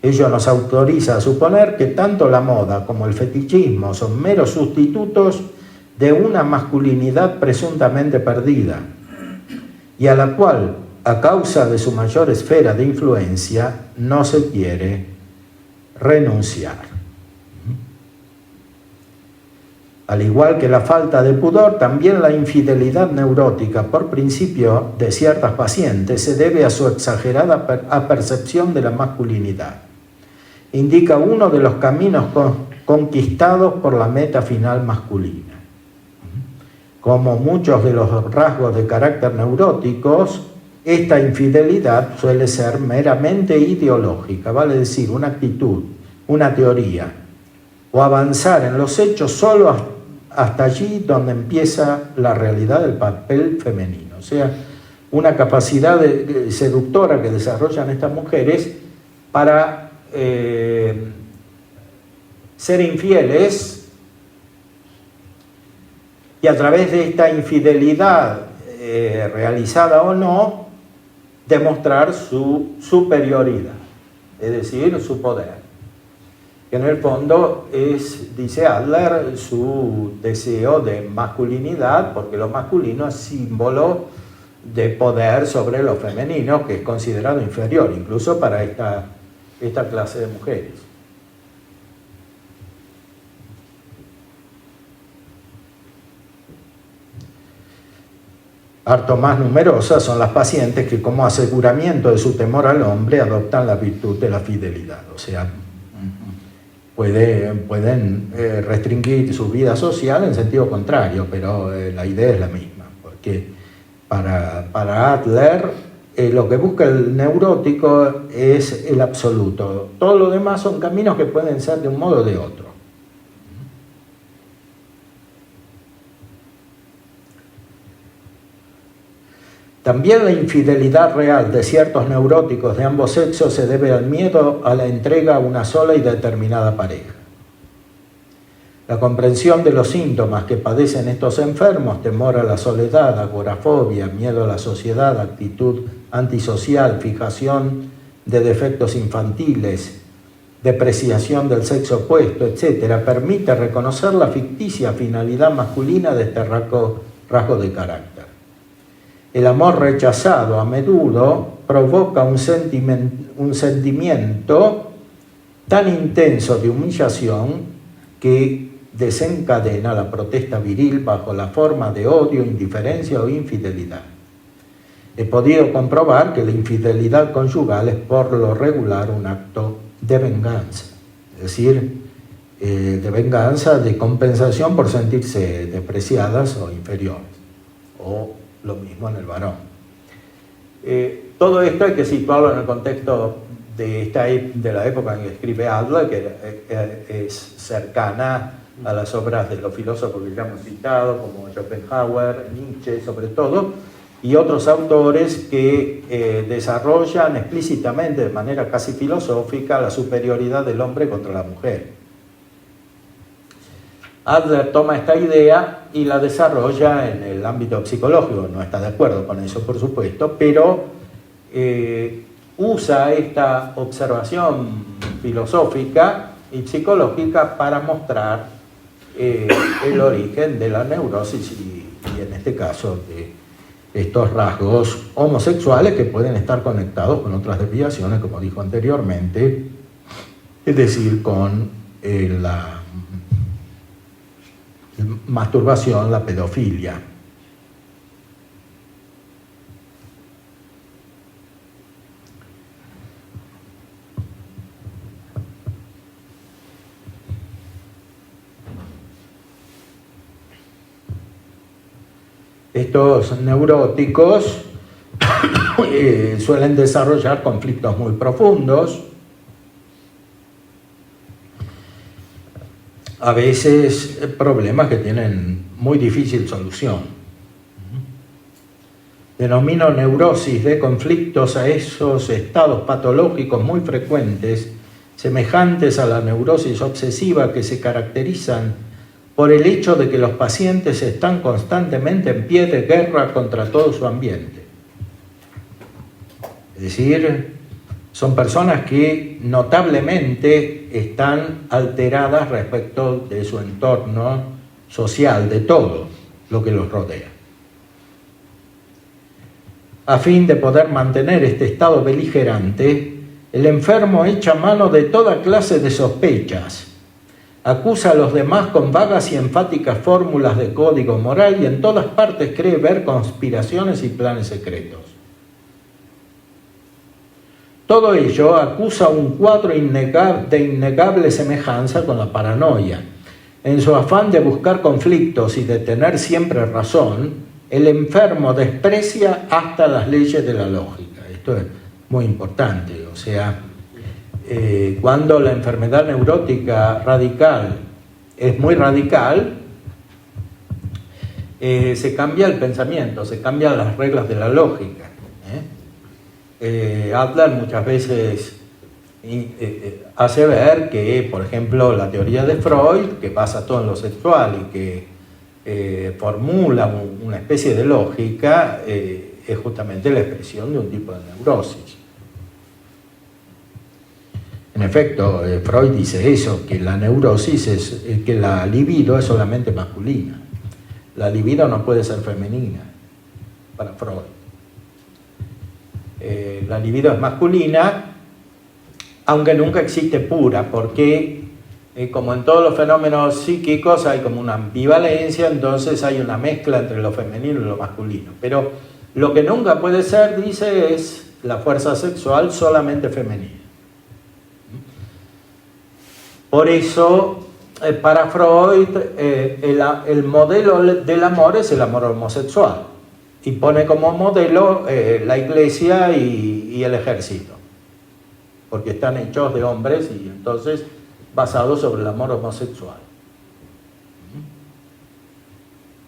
Speaker 1: Ello nos autoriza a suponer que tanto la moda como el fetichismo son meros sustitutos de una masculinidad presuntamente perdida, y a la cual a causa de su mayor esfera de influencia, no se quiere renunciar. Al igual que la falta de pudor, también la infidelidad neurótica, por principio de ciertas pacientes, se debe a su exagerada apercepción de la masculinidad. Indica uno de los caminos conquistados por la meta final masculina. Como muchos de los rasgos de carácter neuróticos, esta infidelidad suele ser meramente ideológica, vale decir, una actitud, una teoría, o avanzar en los hechos solo hasta allí donde empieza la realidad del papel femenino. O sea, una capacidad seductora que desarrollan estas mujeres para ser infieles y a través de esta infidelidad realizada o no, demostrar su superioridad, es decir, su poder. Que en el fondo es, dice Adler, su deseo de masculinidad, porque lo masculino es símbolo de poder sobre lo femenino, que es considerado inferior, incluso para esta clase de mujeres. Harto más numerosas son las pacientes que, como aseguramiento de su temor al hombre, adoptan la virtud de la fidelidad, o sea, pueden restringir su vida social en sentido contrario, pero la idea es la misma, porque para Adler lo que busca el neurótico es el absoluto. Todo lo demás son caminos que pueden ser de un modo o de otro. También la infidelidad real de ciertos neuróticos de ambos sexos se debe al miedo a la entrega a una sola y determinada pareja. La comprensión de los síntomas que padecen estos enfermos, temor a la soledad, agorafobia, miedo a la sociedad, actitud antisocial, fijación de defectos infantiles, depreciación del sexo opuesto, etc., permite reconocer la ficticia finalidad masculina de este rasgo de carácter. El amor rechazado a menudo provoca un sentimiento tan intenso de humillación que desencadena la protesta viril bajo la forma de odio, indiferencia o infidelidad. He podido comprobar que la infidelidad conyugal es por lo regular un acto de venganza, es decir, de venganza, de compensación por sentirse despreciadas o inferiores, o lo mismo en el varón. Todo esto hay que situarlo en el contexto de la época en que escribe Adler, que es cercana a las obras de los filósofos que ya hemos citado, como Schopenhauer, Nietzsche sobre todo, y otros autores que desarrollan explícitamente, de manera casi filosófica, la superioridad del hombre contra la mujer. Adler toma esta idea y la desarrolla en el ámbito psicológico, no está de acuerdo con eso, por supuesto, pero usa esta observación filosófica y psicológica para mostrar el origen de la neurosis y en este caso de estos rasgos homosexuales que pueden estar conectados con otras desviaciones, como dijo anteriormente, es decir, con la masturbación, la pedofilia. Estos neuróticos suelen desarrollar conflictos muy profundos, a veces problemas que tienen muy difícil solución. Denomino neurosis de conflictos a esos estados patológicos muy frecuentes, semejantes a la neurosis obsesiva, que se caracterizan por el hecho de que los pacientes están constantemente en pie de guerra contra todo su ambiente. Es decir, son personas que notablemente están alteradas respecto de su entorno social, de todo lo que los rodea. a fin de poder mantener este estado beligerante, el enfermo echa mano de toda clase de sospechas, acusa a los demás con vagas y enfáticas fórmulas de código moral y en todas partes cree ver conspiraciones y planes secretos. Todo ello acusa un cuadro de innegable semejanza con la paranoia. En su afán de buscar conflictos y de tener siempre razón, el enfermo desprecia hasta las leyes de la lógica. Esto es muy importante. O sea, cuando la enfermedad neurótica radical es muy radical, se cambia el pensamiento, se cambian las reglas de la lógica. Adler muchas veces hace ver que, por ejemplo, la teoría de Freud, que basa todo en lo sexual y que formula una especie de lógica, es justamente la expresión de un tipo de neurosis. En efecto, Freud dice eso, que la neurosis que la libido es solamente masculina. La libido no puede ser femenina para Freud. La libido es masculina, aunque nunca existe pura, porque como en todos los fenómenos psíquicos hay como una ambivalencia, entonces hay una mezcla entre lo femenino y lo masculino. Pero lo que nunca puede ser, dice, es la fuerza sexual solamente femenina. Por eso, para Freud, el modelo del amor es el amor homosexual, y pone como modelo la iglesia y el ejército, porque están hechos de hombres y entonces basados sobre el amor homosexual.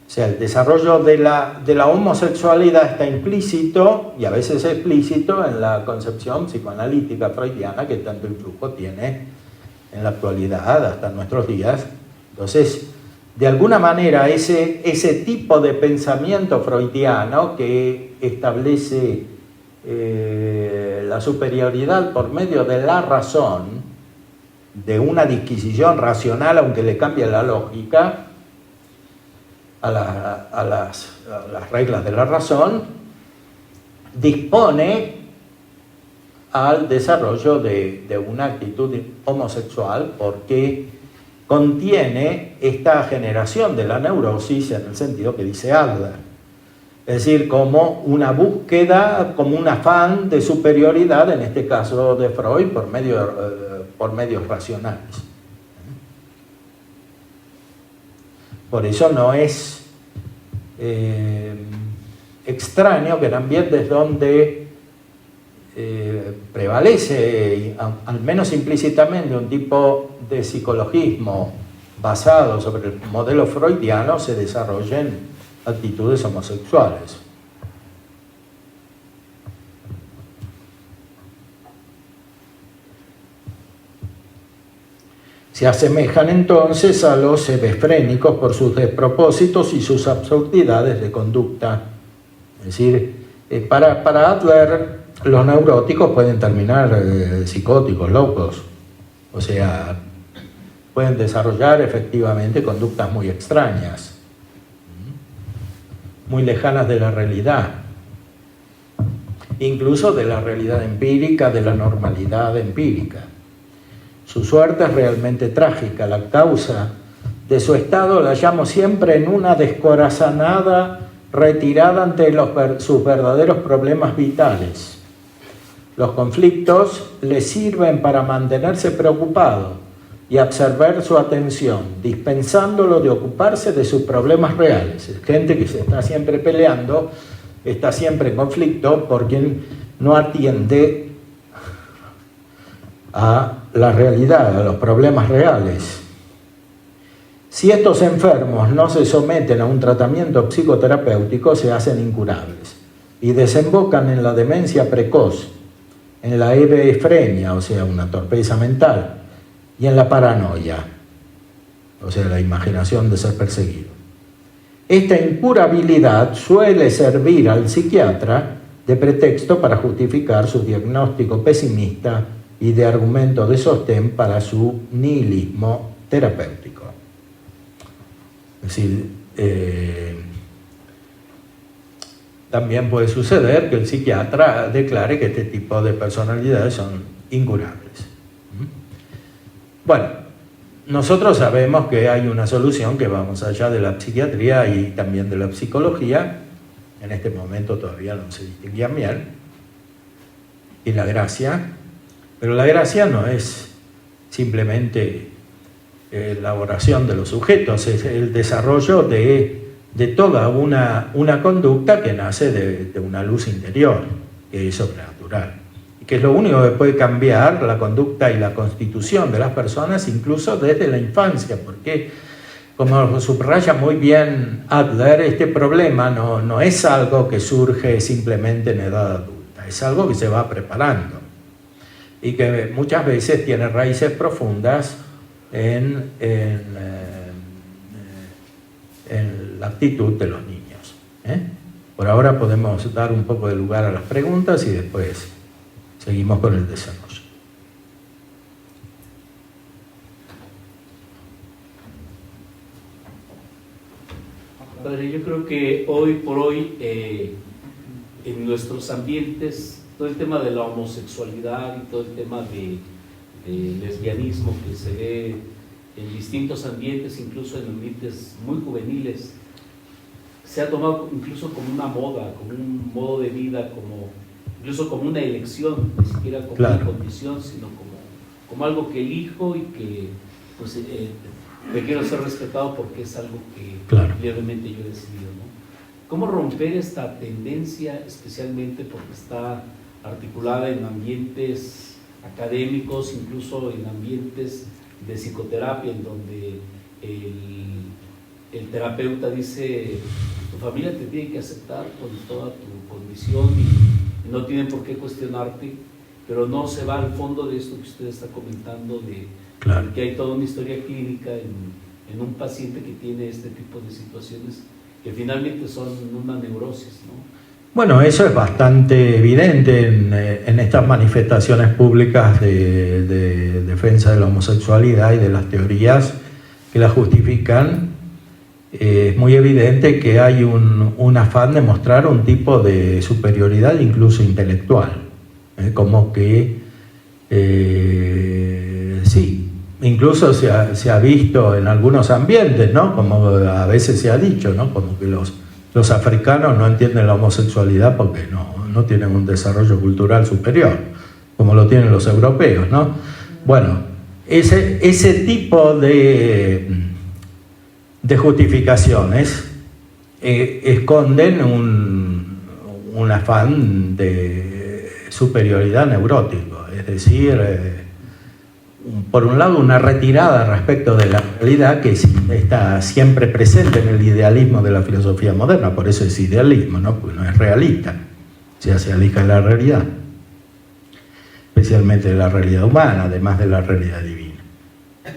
Speaker 1: O sea, el desarrollo de la homosexualidad está implícito y a veces explícito en la concepción psicoanalítica freudiana que tanto influjo tiene en la actualidad hasta nuestros días. Entonces, de alguna manera, ese tipo de pensamiento freudiano que establece la superioridad por medio de la razón, de una disquisición racional, aunque le cambie la lógica a las reglas de la razón, dispone al desarrollo de una actitud homosexual, porque contiene esta generación de la neurosis en el sentido que dice Adler, es decir, como una búsqueda, como un afán de superioridad, en este caso de Freud, por medios racionales. Por eso no es extraño que en ambientes donde prevalece, al menos implícitamente, un tipo de psicologismo basado sobre el modelo freudiano, se desarrollen actitudes homosexuales. Se asemejan entonces a los hebefrénicos por sus despropósitos y sus absurdidades de conducta. Es decir, para Adler, los neuróticos pueden terminar psicóticos, locos. O sea, pueden desarrollar efectivamente conductas muy extrañas, muy lejanas de la realidad, incluso de la realidad empírica, de la normalidad empírica. Su suerte es realmente trágica. La causa de su estado la hallamos siempre en una descorazonada retirada ante sus verdaderos problemas vitales. Los conflictos le sirven para mantenerse preocupado y absorber su atención, dispensándolo de ocuparse de sus problemas reales. Es gente que se está siempre peleando, está siempre en conflicto porque no atiende a la realidad, a los problemas reales. Si estos enfermos no se someten a un tratamiento psicoterapéutico, se hacen incurables y desembocan en la demencia precoz, en la hebefrenia, o sea, una torpeza mental, y en la paranoia, o sea, la imaginación de ser perseguido. Esta incurabilidad suele servir al psiquiatra de pretexto para justificar su diagnóstico pesimista y de argumento de sostén para su nihilismo terapéutico. Es decir, también puede suceder que el psiquiatra declare que este tipo de personalidades son incurables. Bueno, nosotros sabemos que hay una solución que va más allá de la psiquiatría y también de la psicología. En este momento todavía no se distinguían bien. Y la gracia, pero la gracia no es simplemente la elaboración de los sujetos, es el desarrollo de toda una conducta que nace de una luz interior, que es sobrenatural, y que es lo único que puede cambiar la conducta y la constitución de las personas, incluso desde la infancia, porque, como subraya muy bien Adler, este problema no es algo que surge simplemente en edad adulta, es algo que se va preparando y que muchas veces tiene raíces profundas en la actitud de los niños. Por ahora podemos dar un poco de lugar a las preguntas y después seguimos con el desarrollo.
Speaker 2: Padre, yo creo que hoy por hoy en nuestros ambientes todo el tema de la homosexualidad y todo el tema de lesbianismo que se ve en distintos ambientes, incluso en ambientes muy juveniles, se ha tomado incluso como una moda, como un modo de vida, incluso como una elección, ni siquiera como una condición, sino como algo que elijo y que pues, me quiero ser respetado porque es algo que libremente yo he decidido, ¿no? ¿Cómo romper esta tendencia, especialmente porque está articulada en ambientes académicos, incluso en ambientes de psicoterapia, en donde el terapeuta dice: tu familia te tiene que aceptar con toda tu condición y no tienen por qué cuestionarte, pero no se va al fondo de esto que usted está comentando, de que hay toda una historia clínica en un paciente que tiene este tipo de situaciones que finalmente son una neurosis, ¿no?
Speaker 1: Bueno, eso es bastante evidente en estas manifestaciones públicas de defensa de la homosexualidad y de las teorías que la justifican. Es muy evidente que hay un afán de mostrar un tipo de superioridad incluso intelectual, como que sí, incluso se ha visto en algunos ambientes, ¿no? Como a veces se ha dicho, ¿no? Como que los africanos no entienden la homosexualidad porque no tienen un desarrollo cultural superior, como lo tienen los europeos, ¿no? Bueno, ese tipo de justificaciones esconden un afán de superioridad neurótico, es decir, por un lado una retirada respecto de la realidad que está siempre presente en el idealismo de la filosofía moderna, por eso es idealismo, ¿no? Porque no es realista, se aleja de la realidad, especialmente de la realidad humana, además de la realidad divina.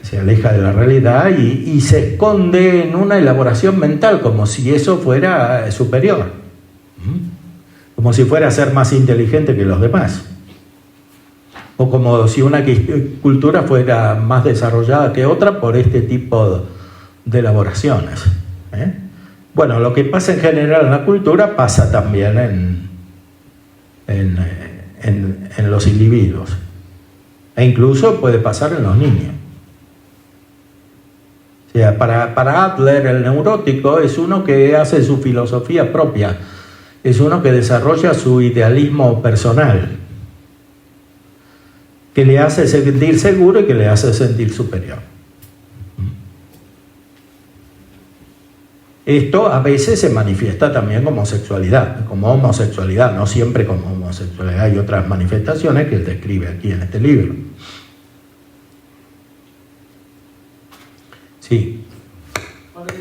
Speaker 1: Se aleja de la realidad y se esconde en una elaboración mental, como si eso fuera superior, como si fuera a ser más inteligente que los demás, o como si una cultura fuera más desarrollada que otra por este tipo de elaboraciones. Bueno, lo que pasa en general en la cultura pasa también en los individuos, e incluso puede pasar en los niños. O sea, para Adler el neurótico es uno que hace su filosofía propia, es uno que desarrolla su idealismo personal, que le hace sentir seguro y que le hace sentir superior. Esto a veces se manifiesta también como homosexualidad, no siempre como homosexualidad. Hay otras manifestaciones que él describe aquí en este libro. Sí.
Speaker 3: Ahora,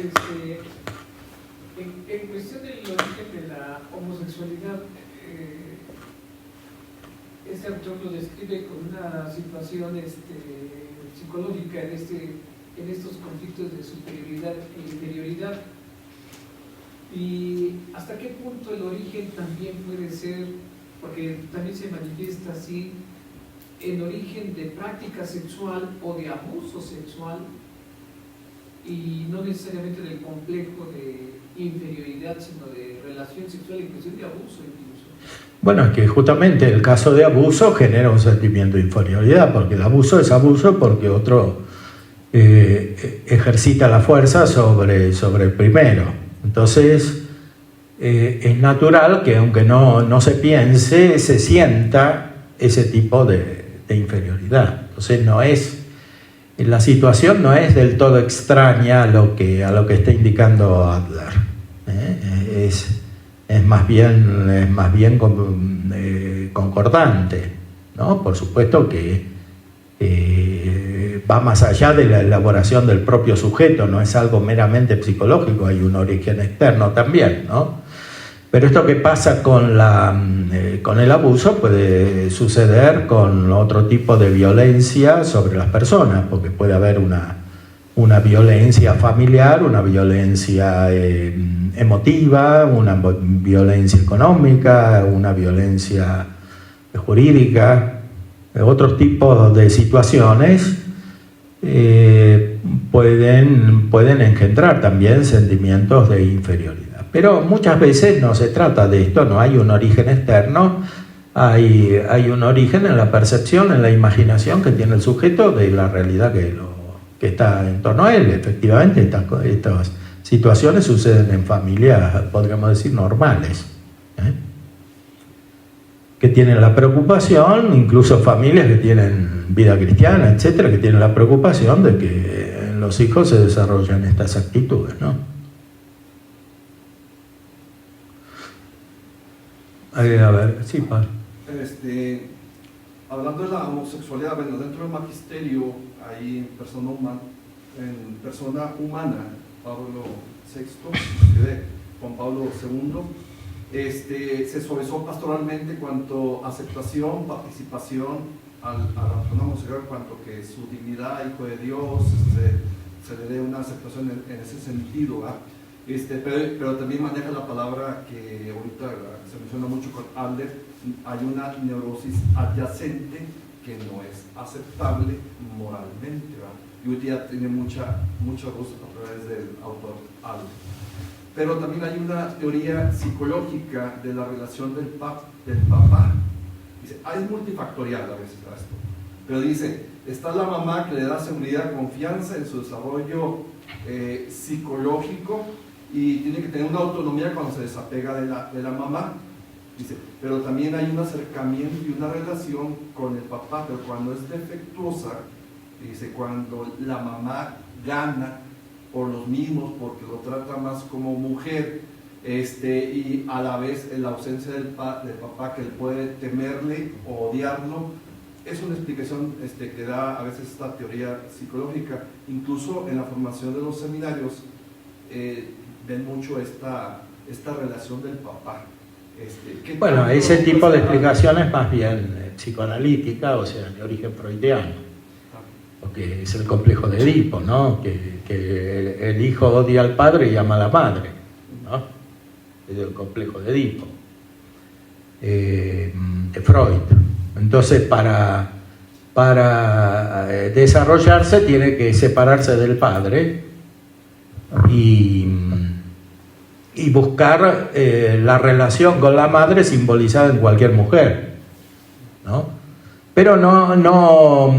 Speaker 3: en cuestión del origen de la homosexualidad, este autor lo describe con una situación psicológica en estos conflictos de superioridad e inferioridad. Y hasta qué punto el origen también puede ser, porque también se manifiesta así, el origen de práctica sexual o de abuso sexual, y no necesariamente del complejo inferioridad, sino de relación sexual, inclusive de abuso incluso.
Speaker 1: Bueno, es que justamente el caso de abuso genera un sentimiento de inferioridad, porque el abuso es abuso porque otro ejercita la fuerza sobre el primero. Entonces, es natural que aunque no se piense, se sienta ese tipo de inferioridad. Entonces la situación no es del todo extraña a lo que está indicando Adler. Es más bien concordante, ¿no? Por supuesto que va más allá de la elaboración del propio sujeto, no es algo meramente psicológico, hay un origen externo también, ¿no? Pero esto que pasa con el abuso puede suceder con otro tipo de violencia sobre las personas, porque puede haber una violencia familiar, una violencia emotiva, una violencia económica, una violencia jurídica, otros tipos de situaciones pueden engendrar también sentimientos de inferioridad. Pero muchas veces no se trata de esto, no hay un origen externo, hay un origen en la percepción, en la imaginación que tiene el sujeto de la realidad que está en torno a él. Efectivamente, estas situaciones suceden en familias, podríamos decir, normales, que tienen la preocupación, incluso familias que tienen vida cristiana, etcétera, que tienen la preocupación de que en los hijos se desarrollen estas actitudes, ¿no? A ver, sí, Pablo.
Speaker 4: Hablando de la homosexualidad, bueno, dentro del magisterio, ahí en persona humana, Pablo VI, Juan Pablo II, se suavizó pastoralmente cuanto a aceptación, participación a la persona homosexual, cuanto que su dignidad, hijo de Dios, se le dé una aceptación en ese sentido, ¿verdad? Pero también maneja la palabra que ahorita se menciona mucho con Adler, hay una neurosis adyacente que no es aceptable moralmente, ¿verdad? Y hoy día tiene mucha luz a través del autor Adler. Pero también hay una teoría psicológica de la relación del papá. Dice, es multifactorial a veces esto, pero dice, está la mamá que le da seguridad, confianza en su desarrollo psicológico, y tiene que tener una autonomía cuando se desapega de la mamá. Dice, pero también hay un acercamiento y una relación con el papá, pero cuando es defectuosa, dice, cuando la mamá gana por los mismos, porque lo trata más como mujer, y a la vez en la ausencia del papá, que él puede temerle o odiarlo, es una explicación que da a veces esta teoría psicológica. Incluso en la formación de los seminarios ven mucho esta relación del papá.
Speaker 1: Bueno, ese tipo de explicación es más bien psicoanalítica, o sea, de origen freudiano, porque es el complejo de Edipo, ¿no? Que el hijo odia al padre y ama a la madre, ¿no? Es el complejo de Edipo, de Freud. Entonces, para desarrollarse tiene que separarse del padre y buscar la relación con la madre simbolizada en cualquier mujer, ¿no? Pero no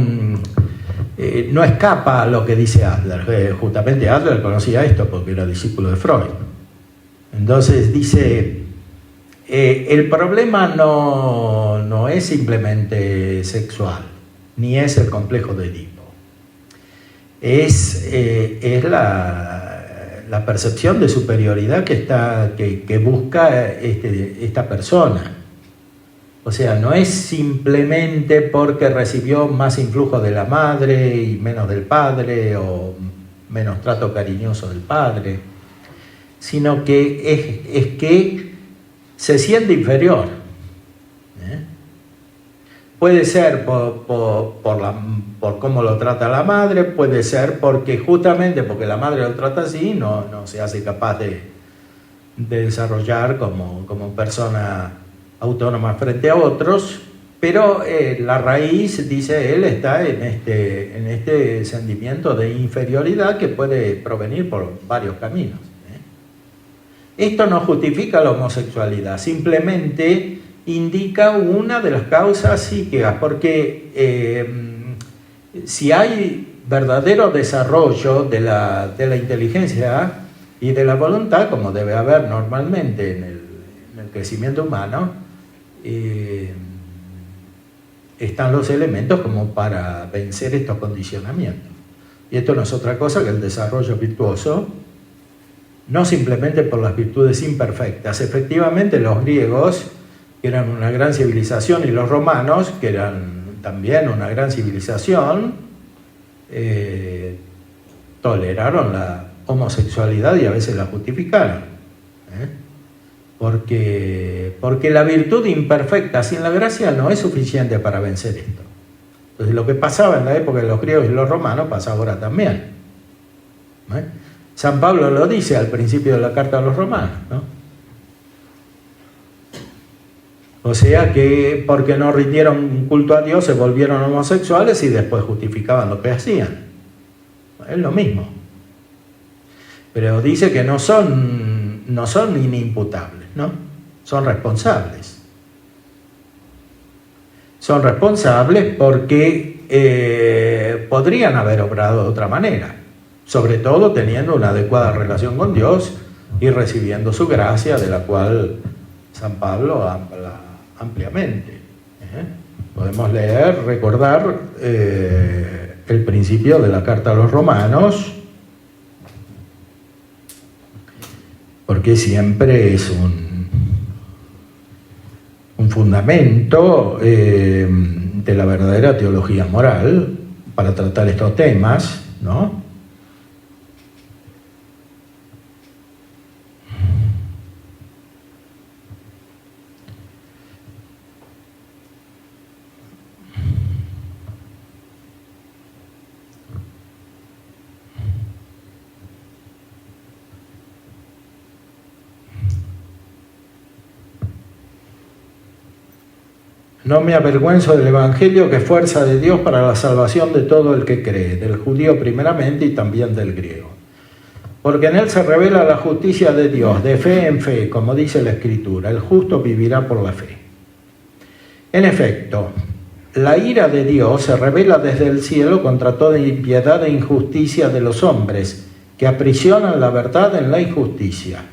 Speaker 1: escapa a lo que dice Adler. Justamente Adler conocía esto porque era discípulo de Freud. Entonces dice, el problema no es simplemente sexual, ni es el complejo de Edipo. Es la percepción de superioridad que busca esta persona. O sea, no es simplemente porque recibió más influjo de la madre y menos del padre, o menos trato cariñoso del padre, sino que es que se siente inferior. Puede ser por cómo lo trata la madre, puede ser justamente porque la madre lo trata así, no se hace capaz de desarrollar como persona autónoma frente a otros, pero la raíz, dice él, está en este sentimiento de inferioridad que puede provenir por varios caminos. Esto no justifica la homosexualidad, simplemente indica una de las causas psíquicas, porque si hay verdadero desarrollo de la inteligencia y de la voluntad, como debe haber normalmente en el crecimiento humano, están los elementos como para vencer estos condicionamientos. Y esto no es otra cosa que el desarrollo virtuoso, no simplemente por las virtudes imperfectas. Efectivamente, los griegos, que eran una gran civilización, y los romanos, que eran también una gran civilización, toleraron la homosexualidad y a veces la justificaron. Porque la virtud imperfecta sin la gracia no es suficiente para vencer esto. Entonces, lo que pasaba en la época de los griegos y los romanos pasa ahora también. San Pablo lo dice al principio de la carta a los romanos, ¿no? O sea que porque no rindieron culto a Dios se volvieron homosexuales y después justificaban lo que hacían. Es lo mismo. Pero dice que no son inimputables, ¿no? Son responsables. Son responsables porque podrían haber obrado de otra manera, sobre todo teniendo una adecuada relación con Dios y recibiendo su gracia, de la cual San Pablo habla ampliamente. Podemos recordar el principio de la carta a los romanos, porque siempre es un fundamento de la verdadera teología moral para tratar estos temas, ¿no? No me avergüenzo del Evangelio, que es fuerza de Dios para la salvación de todo el que cree, del judío primeramente y también del griego. Porque en él se revela la justicia de Dios, de fe en fe, como dice la Escritura, el justo vivirá por la fe. En efecto, la ira de Dios se revela desde el cielo contra toda impiedad e injusticia de los hombres, que aprisionan la verdad en la injusticia.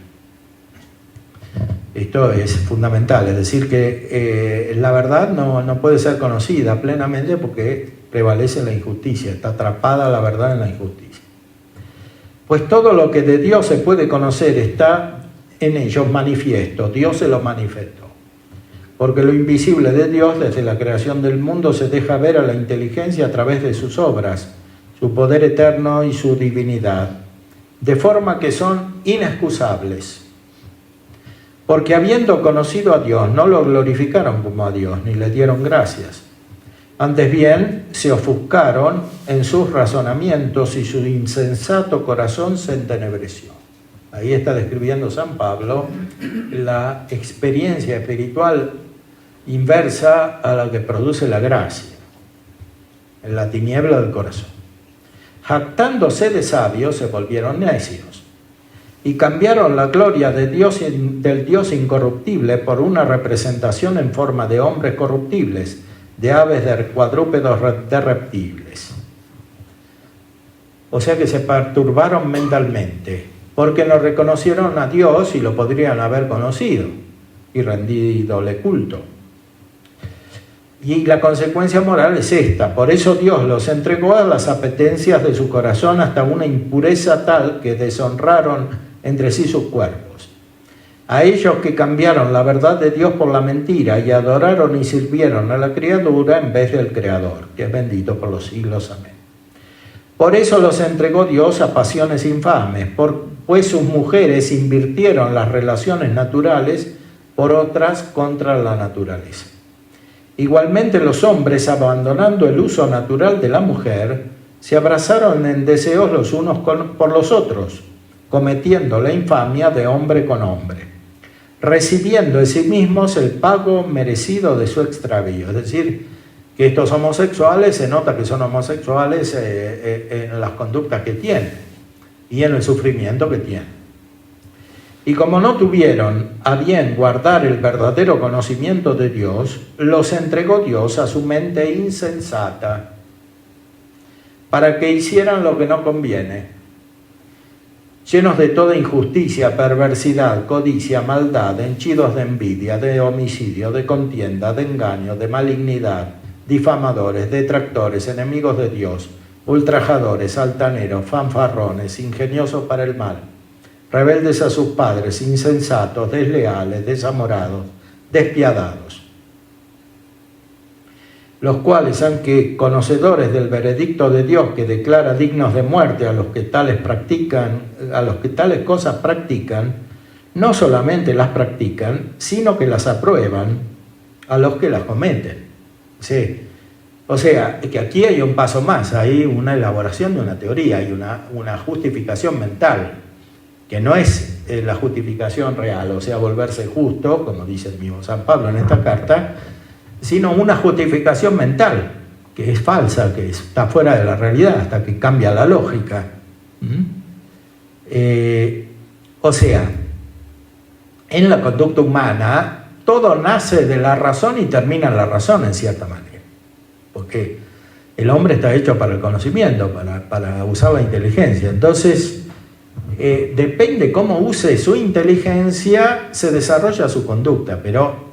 Speaker 1: Esto es fundamental, es decir, que la verdad no puede ser conocida plenamente porque prevalece la injusticia, está atrapada la verdad en la injusticia. Pues todo lo que de Dios se puede conocer está en ellos manifiesto, Dios se lo manifestó. Porque lo invisible de Dios desde la creación del mundo se deja ver a la inteligencia a través de sus obras, su poder eterno y su divinidad, de forma que son inexcusables. Porque habiendo conocido a Dios, no lo glorificaron como a Dios, ni le dieron gracias. Antes bien, se ofuscaron en sus razonamientos y su insensato corazón se entenebreció. Ahí está describiendo San Pablo la experiencia espiritual inversa a la que produce la gracia, en la tiniebla del corazón. Jactándose de sabios, se volvieron necios. Y cambiaron la gloria de Dios, del Dios incorruptible por una representación en forma de hombres corruptibles, de aves, de cuadrúpedos, de reptiles. O sea que se perturbaron mentalmente, porque no reconocieron a Dios y lo podrían haber conocido y rendidole culto. Y la consecuencia moral es esta: por eso Dios los entregó a las apetencias de su corazón hasta una impureza tal que deshonraron entre sí sus cuerpos. A ellos que cambiaron la verdad de Dios por la mentira y adoraron y sirvieron a la criatura en vez del Creador, que es bendito por los siglos. Amén. Por eso los entregó Dios a pasiones infames, pues sus mujeres invirtieron las relaciones naturales por otras contra la naturaleza. Igualmente los hombres, abandonando el uso natural de la mujer, se abrazaron en deseos los unos por los otros, cometiendo la infamia de hombre con hombre, recibiendo en sí mismos el pago merecido de su extravío. Es decir, que estos homosexuales, se nota que son homosexuales en las conductas que tienen y en el sufrimiento que tienen. Y como no tuvieron a bien guardar el verdadero conocimiento de Dios, los entregó Dios a su mente insensata, para que hicieran lo que no conviene, llenos de toda injusticia, perversidad, codicia, maldad, henchidos de envidia, de homicidio, de contienda, de engaño, de malignidad, difamadores, detractores, enemigos de Dios, ultrajadores, altaneros, fanfarrones, ingeniosos para el mal, rebeldes a sus padres, insensatos, desleales, desamorados, despiadados, los cuales, aunque conocedores del veredicto de Dios que declara dignos de muerte a los que tales cosas practican, no solamente las practican, sino que las aprueban a los que las cometen. Sí. O sea, que aquí hay un paso más, hay una elaboración de una teoría, hay una justificación mental, que no es la justificación real, o sea, volverse justo, como dice el mismo San Pablo en esta carta, sino una justificación mental, que es falsa, que está fuera de la realidad, hasta que cambia la lógica. O sea, en la conducta humana, todo nace de la razón y termina en la razón, en cierta manera. Porque el hombre está hecho para el conocimiento, para usar la inteligencia. Entonces, depende cómo use su inteligencia, se desarrolla su conducta, pero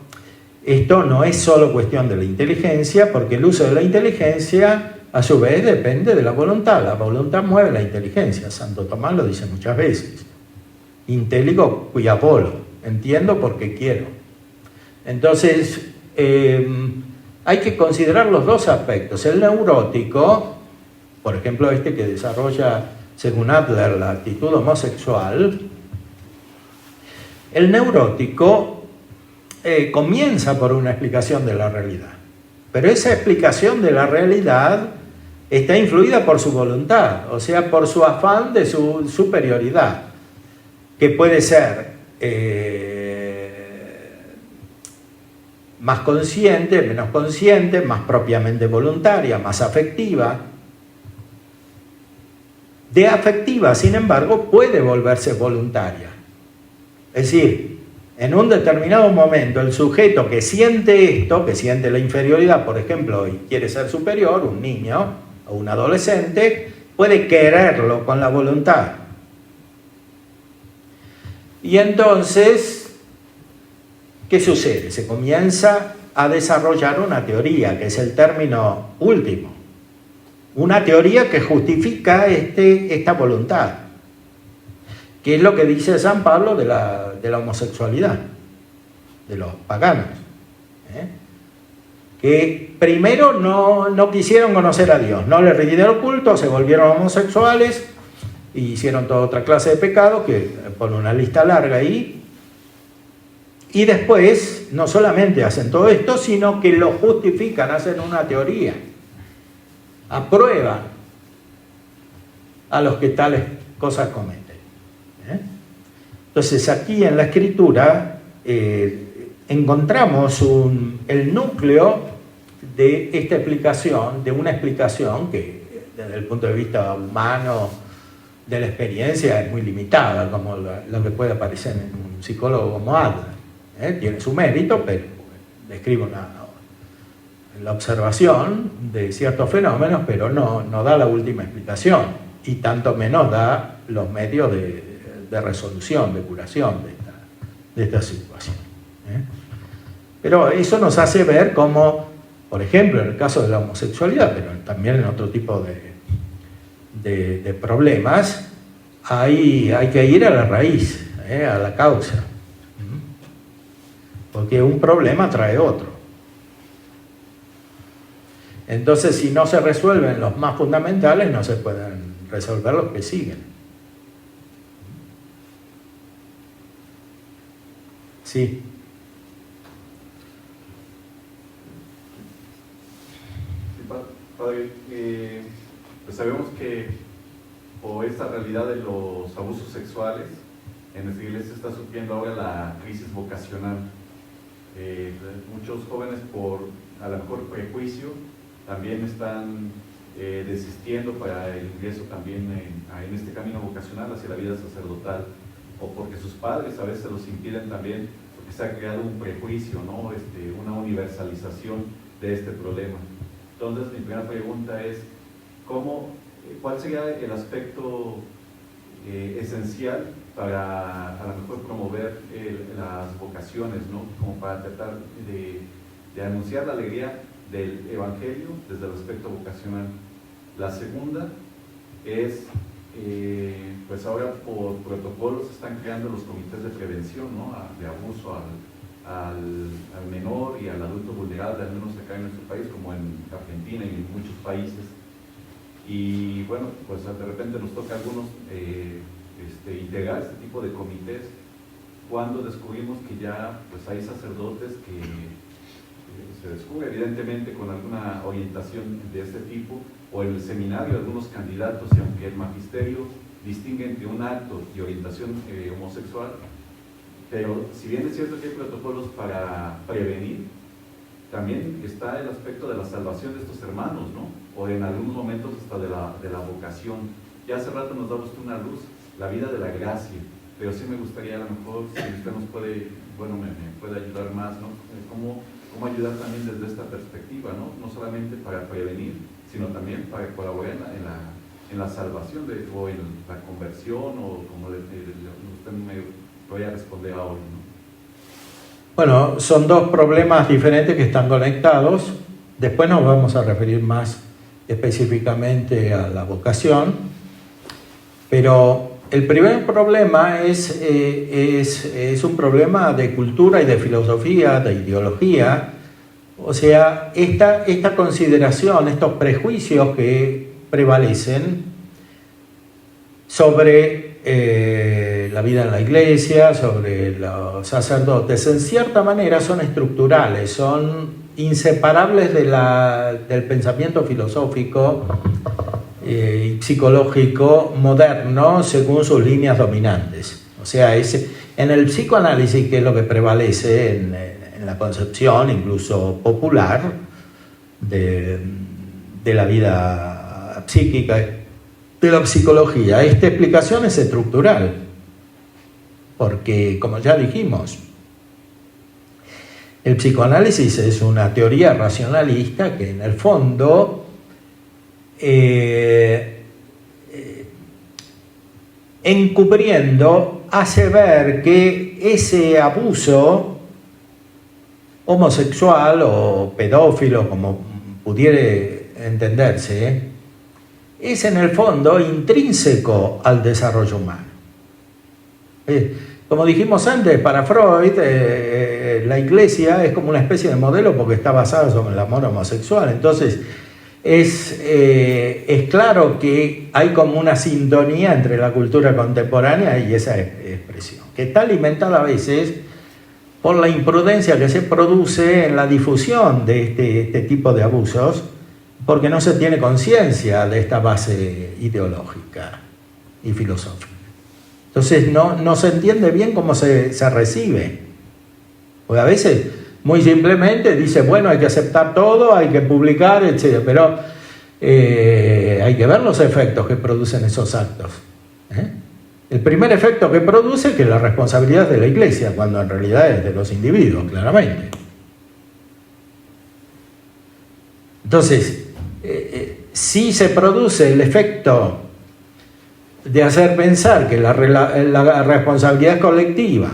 Speaker 1: esto no es solo cuestión de la inteligencia, porque el uso de la inteligencia, a su vez, depende de la voluntad. La voluntad mueve la inteligencia. Santo Tomás lo dice muchas veces. Intelligo quia volo. Entiendo porque quiero. Entonces, hay que considerar los dos aspectos. El neurótico, por ejemplo, este que desarrolla, según Adler, la actitud homosexual, el neurótico comienza por una explicación de la realidad, pero esa explicación de la realidad está influida por su voluntad, o sea, por su afán de su superioridad, que puede ser más consciente, menos consciente, más propiamente voluntaria, más afectiva. De afectiva, sin embargo, puede volverse voluntaria. Es decir, en un determinado momento, el sujeto que siente esto, que siente la inferioridad, por ejemplo, y quiere ser superior, un niño o un adolescente, puede quererlo con la voluntad. Y entonces, ¿qué sucede? Se comienza a desarrollar una teoría, que es el término último. Una teoría que justifica esta voluntad, que es lo que dice San Pablo de la homosexualidad, de los paganos, que primero no quisieron conocer a Dios, no le rindieron culto, se volvieron homosexuales y hicieron toda otra clase de pecados, que pone una lista larga ahí, y después no solamente hacen todo esto, sino que lo justifican, hacen una teoría, aprueban a los que tales cosas cometen. Entonces aquí en la Escritura encontramos el núcleo de esta explicación, de una explicación que desde el punto de vista humano de la experiencia es muy limitada, como lo que puede aparecer en un psicólogo como Adler. Tiene su mérito, pero describe la observación de ciertos fenómenos, pero no da la última explicación, y tanto menos da los medios de resolución, de curación de esta situación. Pero eso nos hace ver cómo, por ejemplo, en el caso de la homosexualidad, pero también en otro tipo de problemas, hay que ir a la raíz, a la causa, porque un problema trae otro. Entonces, si no se resuelven los más fundamentales, no se pueden resolver los que siguen. Sí.
Speaker 5: Padre, pues sabemos que por esta realidad de los abusos sexuales, en nuestra iglesia está sufriendo ahora la crisis vocacional. Muchos jóvenes, por a lo mejor prejuicio, también están desistiendo para el ingreso también en este camino vocacional hacia la vida sacerdotal. o porque sus padres a veces los impiden también, porque se ha creado un prejuicio, ¿no? Una universalización de este problema. Entonces, mi primera pregunta es, ¿cuál sería el aspecto esencial para a lo mejor promover las vocaciones, ¿no? Como para tratar de anunciar la alegría del Evangelio desde el aspecto vocacional? La segunda es, pues ahora por protocolos se están creando los comités de prevención, ¿no? De abuso al menor y al adulto vulnerable, al menos acá en nuestro país, como en Argentina y en muchos países. Y bueno, pues de repente nos toca a algunos integrar este tipo de comités cuando descubrimos que ya pues hay sacerdotes que se descubre evidentemente con alguna orientación de este tipo, o el seminario de algunos candidatos, y aunque el magisterio distingue entre un acto y orientación homosexual, pero si bien es cierto que hay protocolos para prevenir, también está el aspecto de la salvación de estos hermanos, ¿no? O en algunos momentos hasta de la vocación. Ya hace rato nos daba usted una luz, la vida de la gracia, pero sí me gustaría a lo mejor, si usted nos puede, bueno, me puede ayudar más, ¿no? ¿Cómo ayudar también desde esta perspectiva, ¿no? No solamente para prevenir, sino también para colaborar en la salvación o en la conversión, o como usted me voy a responder ahora, ¿no?
Speaker 1: Bueno, son dos problemas diferentes que están conectados. Después nos vamos a referir más específicamente a la vocación, pero el primer problema es un problema de cultura y de filosofía, de ideología. O sea, esta consideración, estos prejuicios que prevalecen sobre la vida en la iglesia, sobre los sacerdotes, en cierta manera son estructurales, son inseparables del pensamiento filosófico y psicológico moderno según sus líneas dominantes. O sea, en el psicoanálisis, que es lo que prevalece en la concepción incluso popular de la vida psíquica, de la psicología, esta explicación es estructural, porque como ya dijimos, el psicoanálisis es una teoría racionalista que en el fondo encubriendo hace ver que ese abuso homosexual o pedófilo, como pudiera entenderse, es en el fondo intrínseco al desarrollo humano. Como dijimos antes, para Freud, la iglesia es como una especie de modelo porque está basada sobre el amor homosexual. Entonces, es claro que hay como una sintonía entre la cultura contemporánea y esa expresión, que está alimentada a veces por la imprudencia que se produce en la difusión de este tipo de abusos, porque no se tiene conciencia de esta base ideológica y filosófica. Entonces no se entiende bien cómo se recibe. Porque a veces muy simplemente dice, bueno, hay que aceptar todo, hay que publicar, etc. Pero hay que ver los efectos que producen esos actos. El primer efecto que produce es que la responsabilidad es de la iglesia, cuando en realidad es de los individuos, claramente. Entonces, si se produce el efecto de hacer pensar que la responsabilidad es colectiva,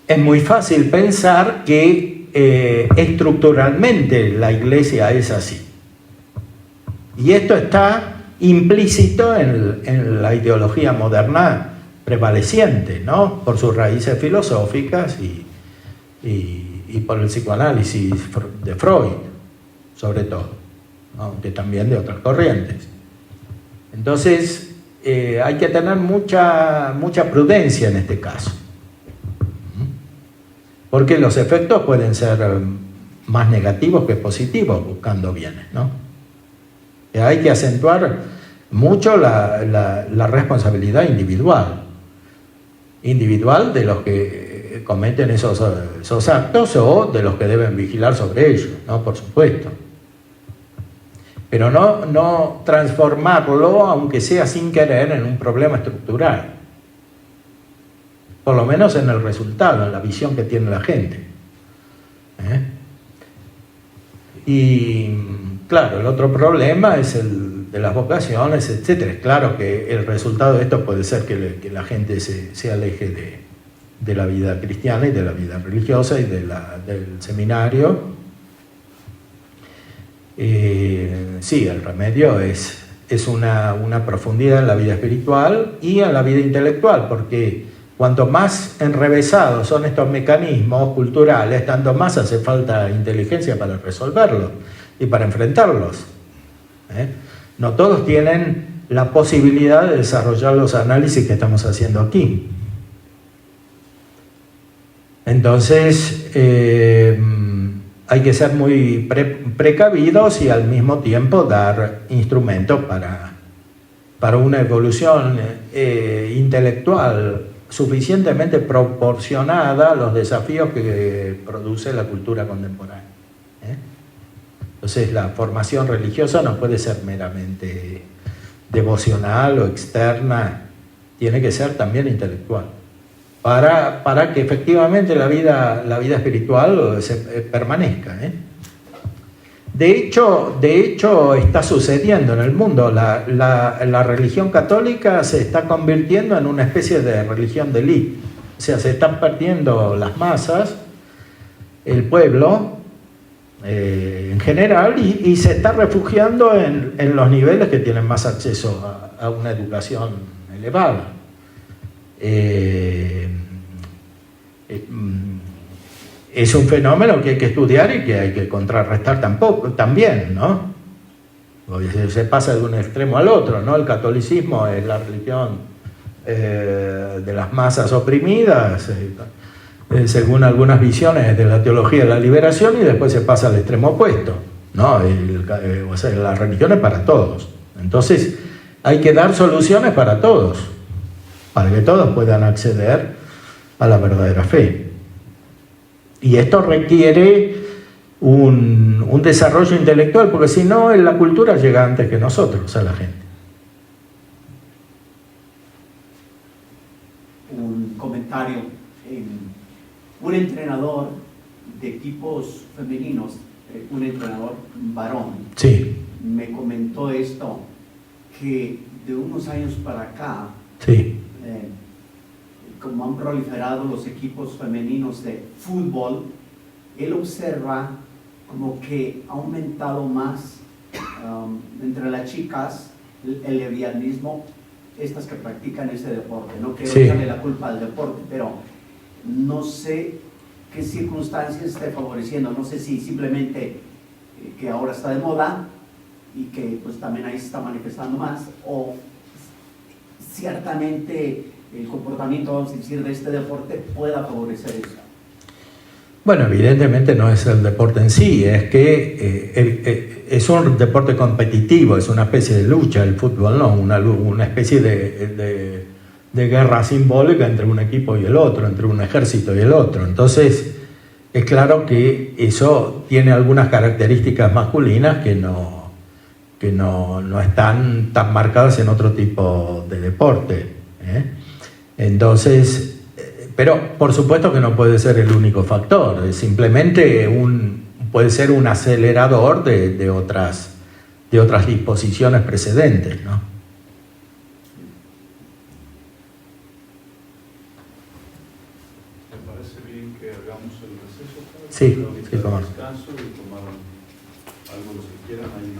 Speaker 1: es muy fácil pensar que estructuralmente la iglesia es así. Y esto está implícito en la ideología moderna prevaleciente, ¿no? Por sus raíces filosóficas y por el psicoanálisis de Freud, sobre todo, aunque también de otras corrientes. Entonces, hay que tener mucha prudencia en este caso, porque los efectos pueden ser más negativos que positivos buscando bienes, ¿no? Hay que acentuar mucho la responsabilidad individual de los que cometen esos actos o de los que deben vigilar sobre ellos, ¿no? Por supuesto. pero no transformarlo, aunque sea sin querer, en un problema estructural. Por lo menos en el resultado, en la visión que tiene la gente. Y claro, el otro problema es el de las vocaciones, etc. Es claro que el resultado de esto puede ser que la gente se aleje de la vida cristiana y de la vida religiosa y del seminario. Sí, el remedio es una profundidad en la vida espiritual y en la vida intelectual, porque cuanto más enrevesados son estos mecanismos culturales, tanto más hace falta inteligencia para resolverlos y para enfrentarlos. No todos tienen la posibilidad de desarrollar los análisis que estamos haciendo aquí. Entonces, hay que ser muy precavidos y al mismo tiempo dar instrumentos para una evolución intelectual suficientemente proporcionada a los desafíos que produce la cultura contemporánea. Entonces, la formación religiosa no puede ser meramente devocional o externa, tiene que ser también intelectual, para que efectivamente la vida espiritual permanezca. De hecho, está sucediendo en el mundo. La religión católica se está convirtiendo en una especie de religión de élite. O sea, se están perdiendo las masas, el pueblo en general, y se está refugiando en los niveles que tienen más acceso a una educación elevada. Es un fenómeno que hay que estudiar y que hay que contrarrestar también, ¿no? Se pasa de un extremo al otro, ¿no? El catolicismo es la religión de las masas oprimidas, según algunas visiones de la teología de la liberación, y después se pasa al extremo opuesto, ¿no? O sea, la religión es para todos. Entonces, hay que dar soluciones para todos, para que todos puedan acceder a la verdadera fe. Y esto requiere un desarrollo intelectual, porque si no, la cultura llega antes que nosotros a la gente.
Speaker 6: Un comentario. Un entrenador de equipos femeninos, un entrenador varón,
Speaker 1: Sí.
Speaker 6: me comentó esto, que de unos años para acá,
Speaker 1: Sí.
Speaker 6: como han proliferado los equipos femeninos de fútbol, él observa como que ha aumentado más entre las chicas el lesbianismo, estas que practican ese deporte. No quiero echarle la culpa al deporte, pero no sé qué circunstancias esté favoreciendo. No sé si simplemente que ahora está de moda y que pues también ahí se está manifestando más, o ciertamente el comportamiento, vamos a decir, de este deporte pueda favorecer eso.
Speaker 1: Bueno, evidentemente no es el deporte en sí, es que es un deporte competitivo, es una especie de lucha, el fútbol no, una especie de guerra simbólica entre un equipo y el otro, entre un ejército y el otro. Entonces, es claro que eso tiene algunas características masculinas que no están tan marcadas en otro tipo de deporte. Entonces, pero por supuesto que no puede ser el único factor, es simplemente puede ser un acelerador de otras disposiciones precedentes, ¿no?
Speaker 7: Me parece bien que hagamos el receso.
Speaker 1: Sí, sí, cómo no.
Speaker 7: Descanso y tomar algo los que quieran ahí.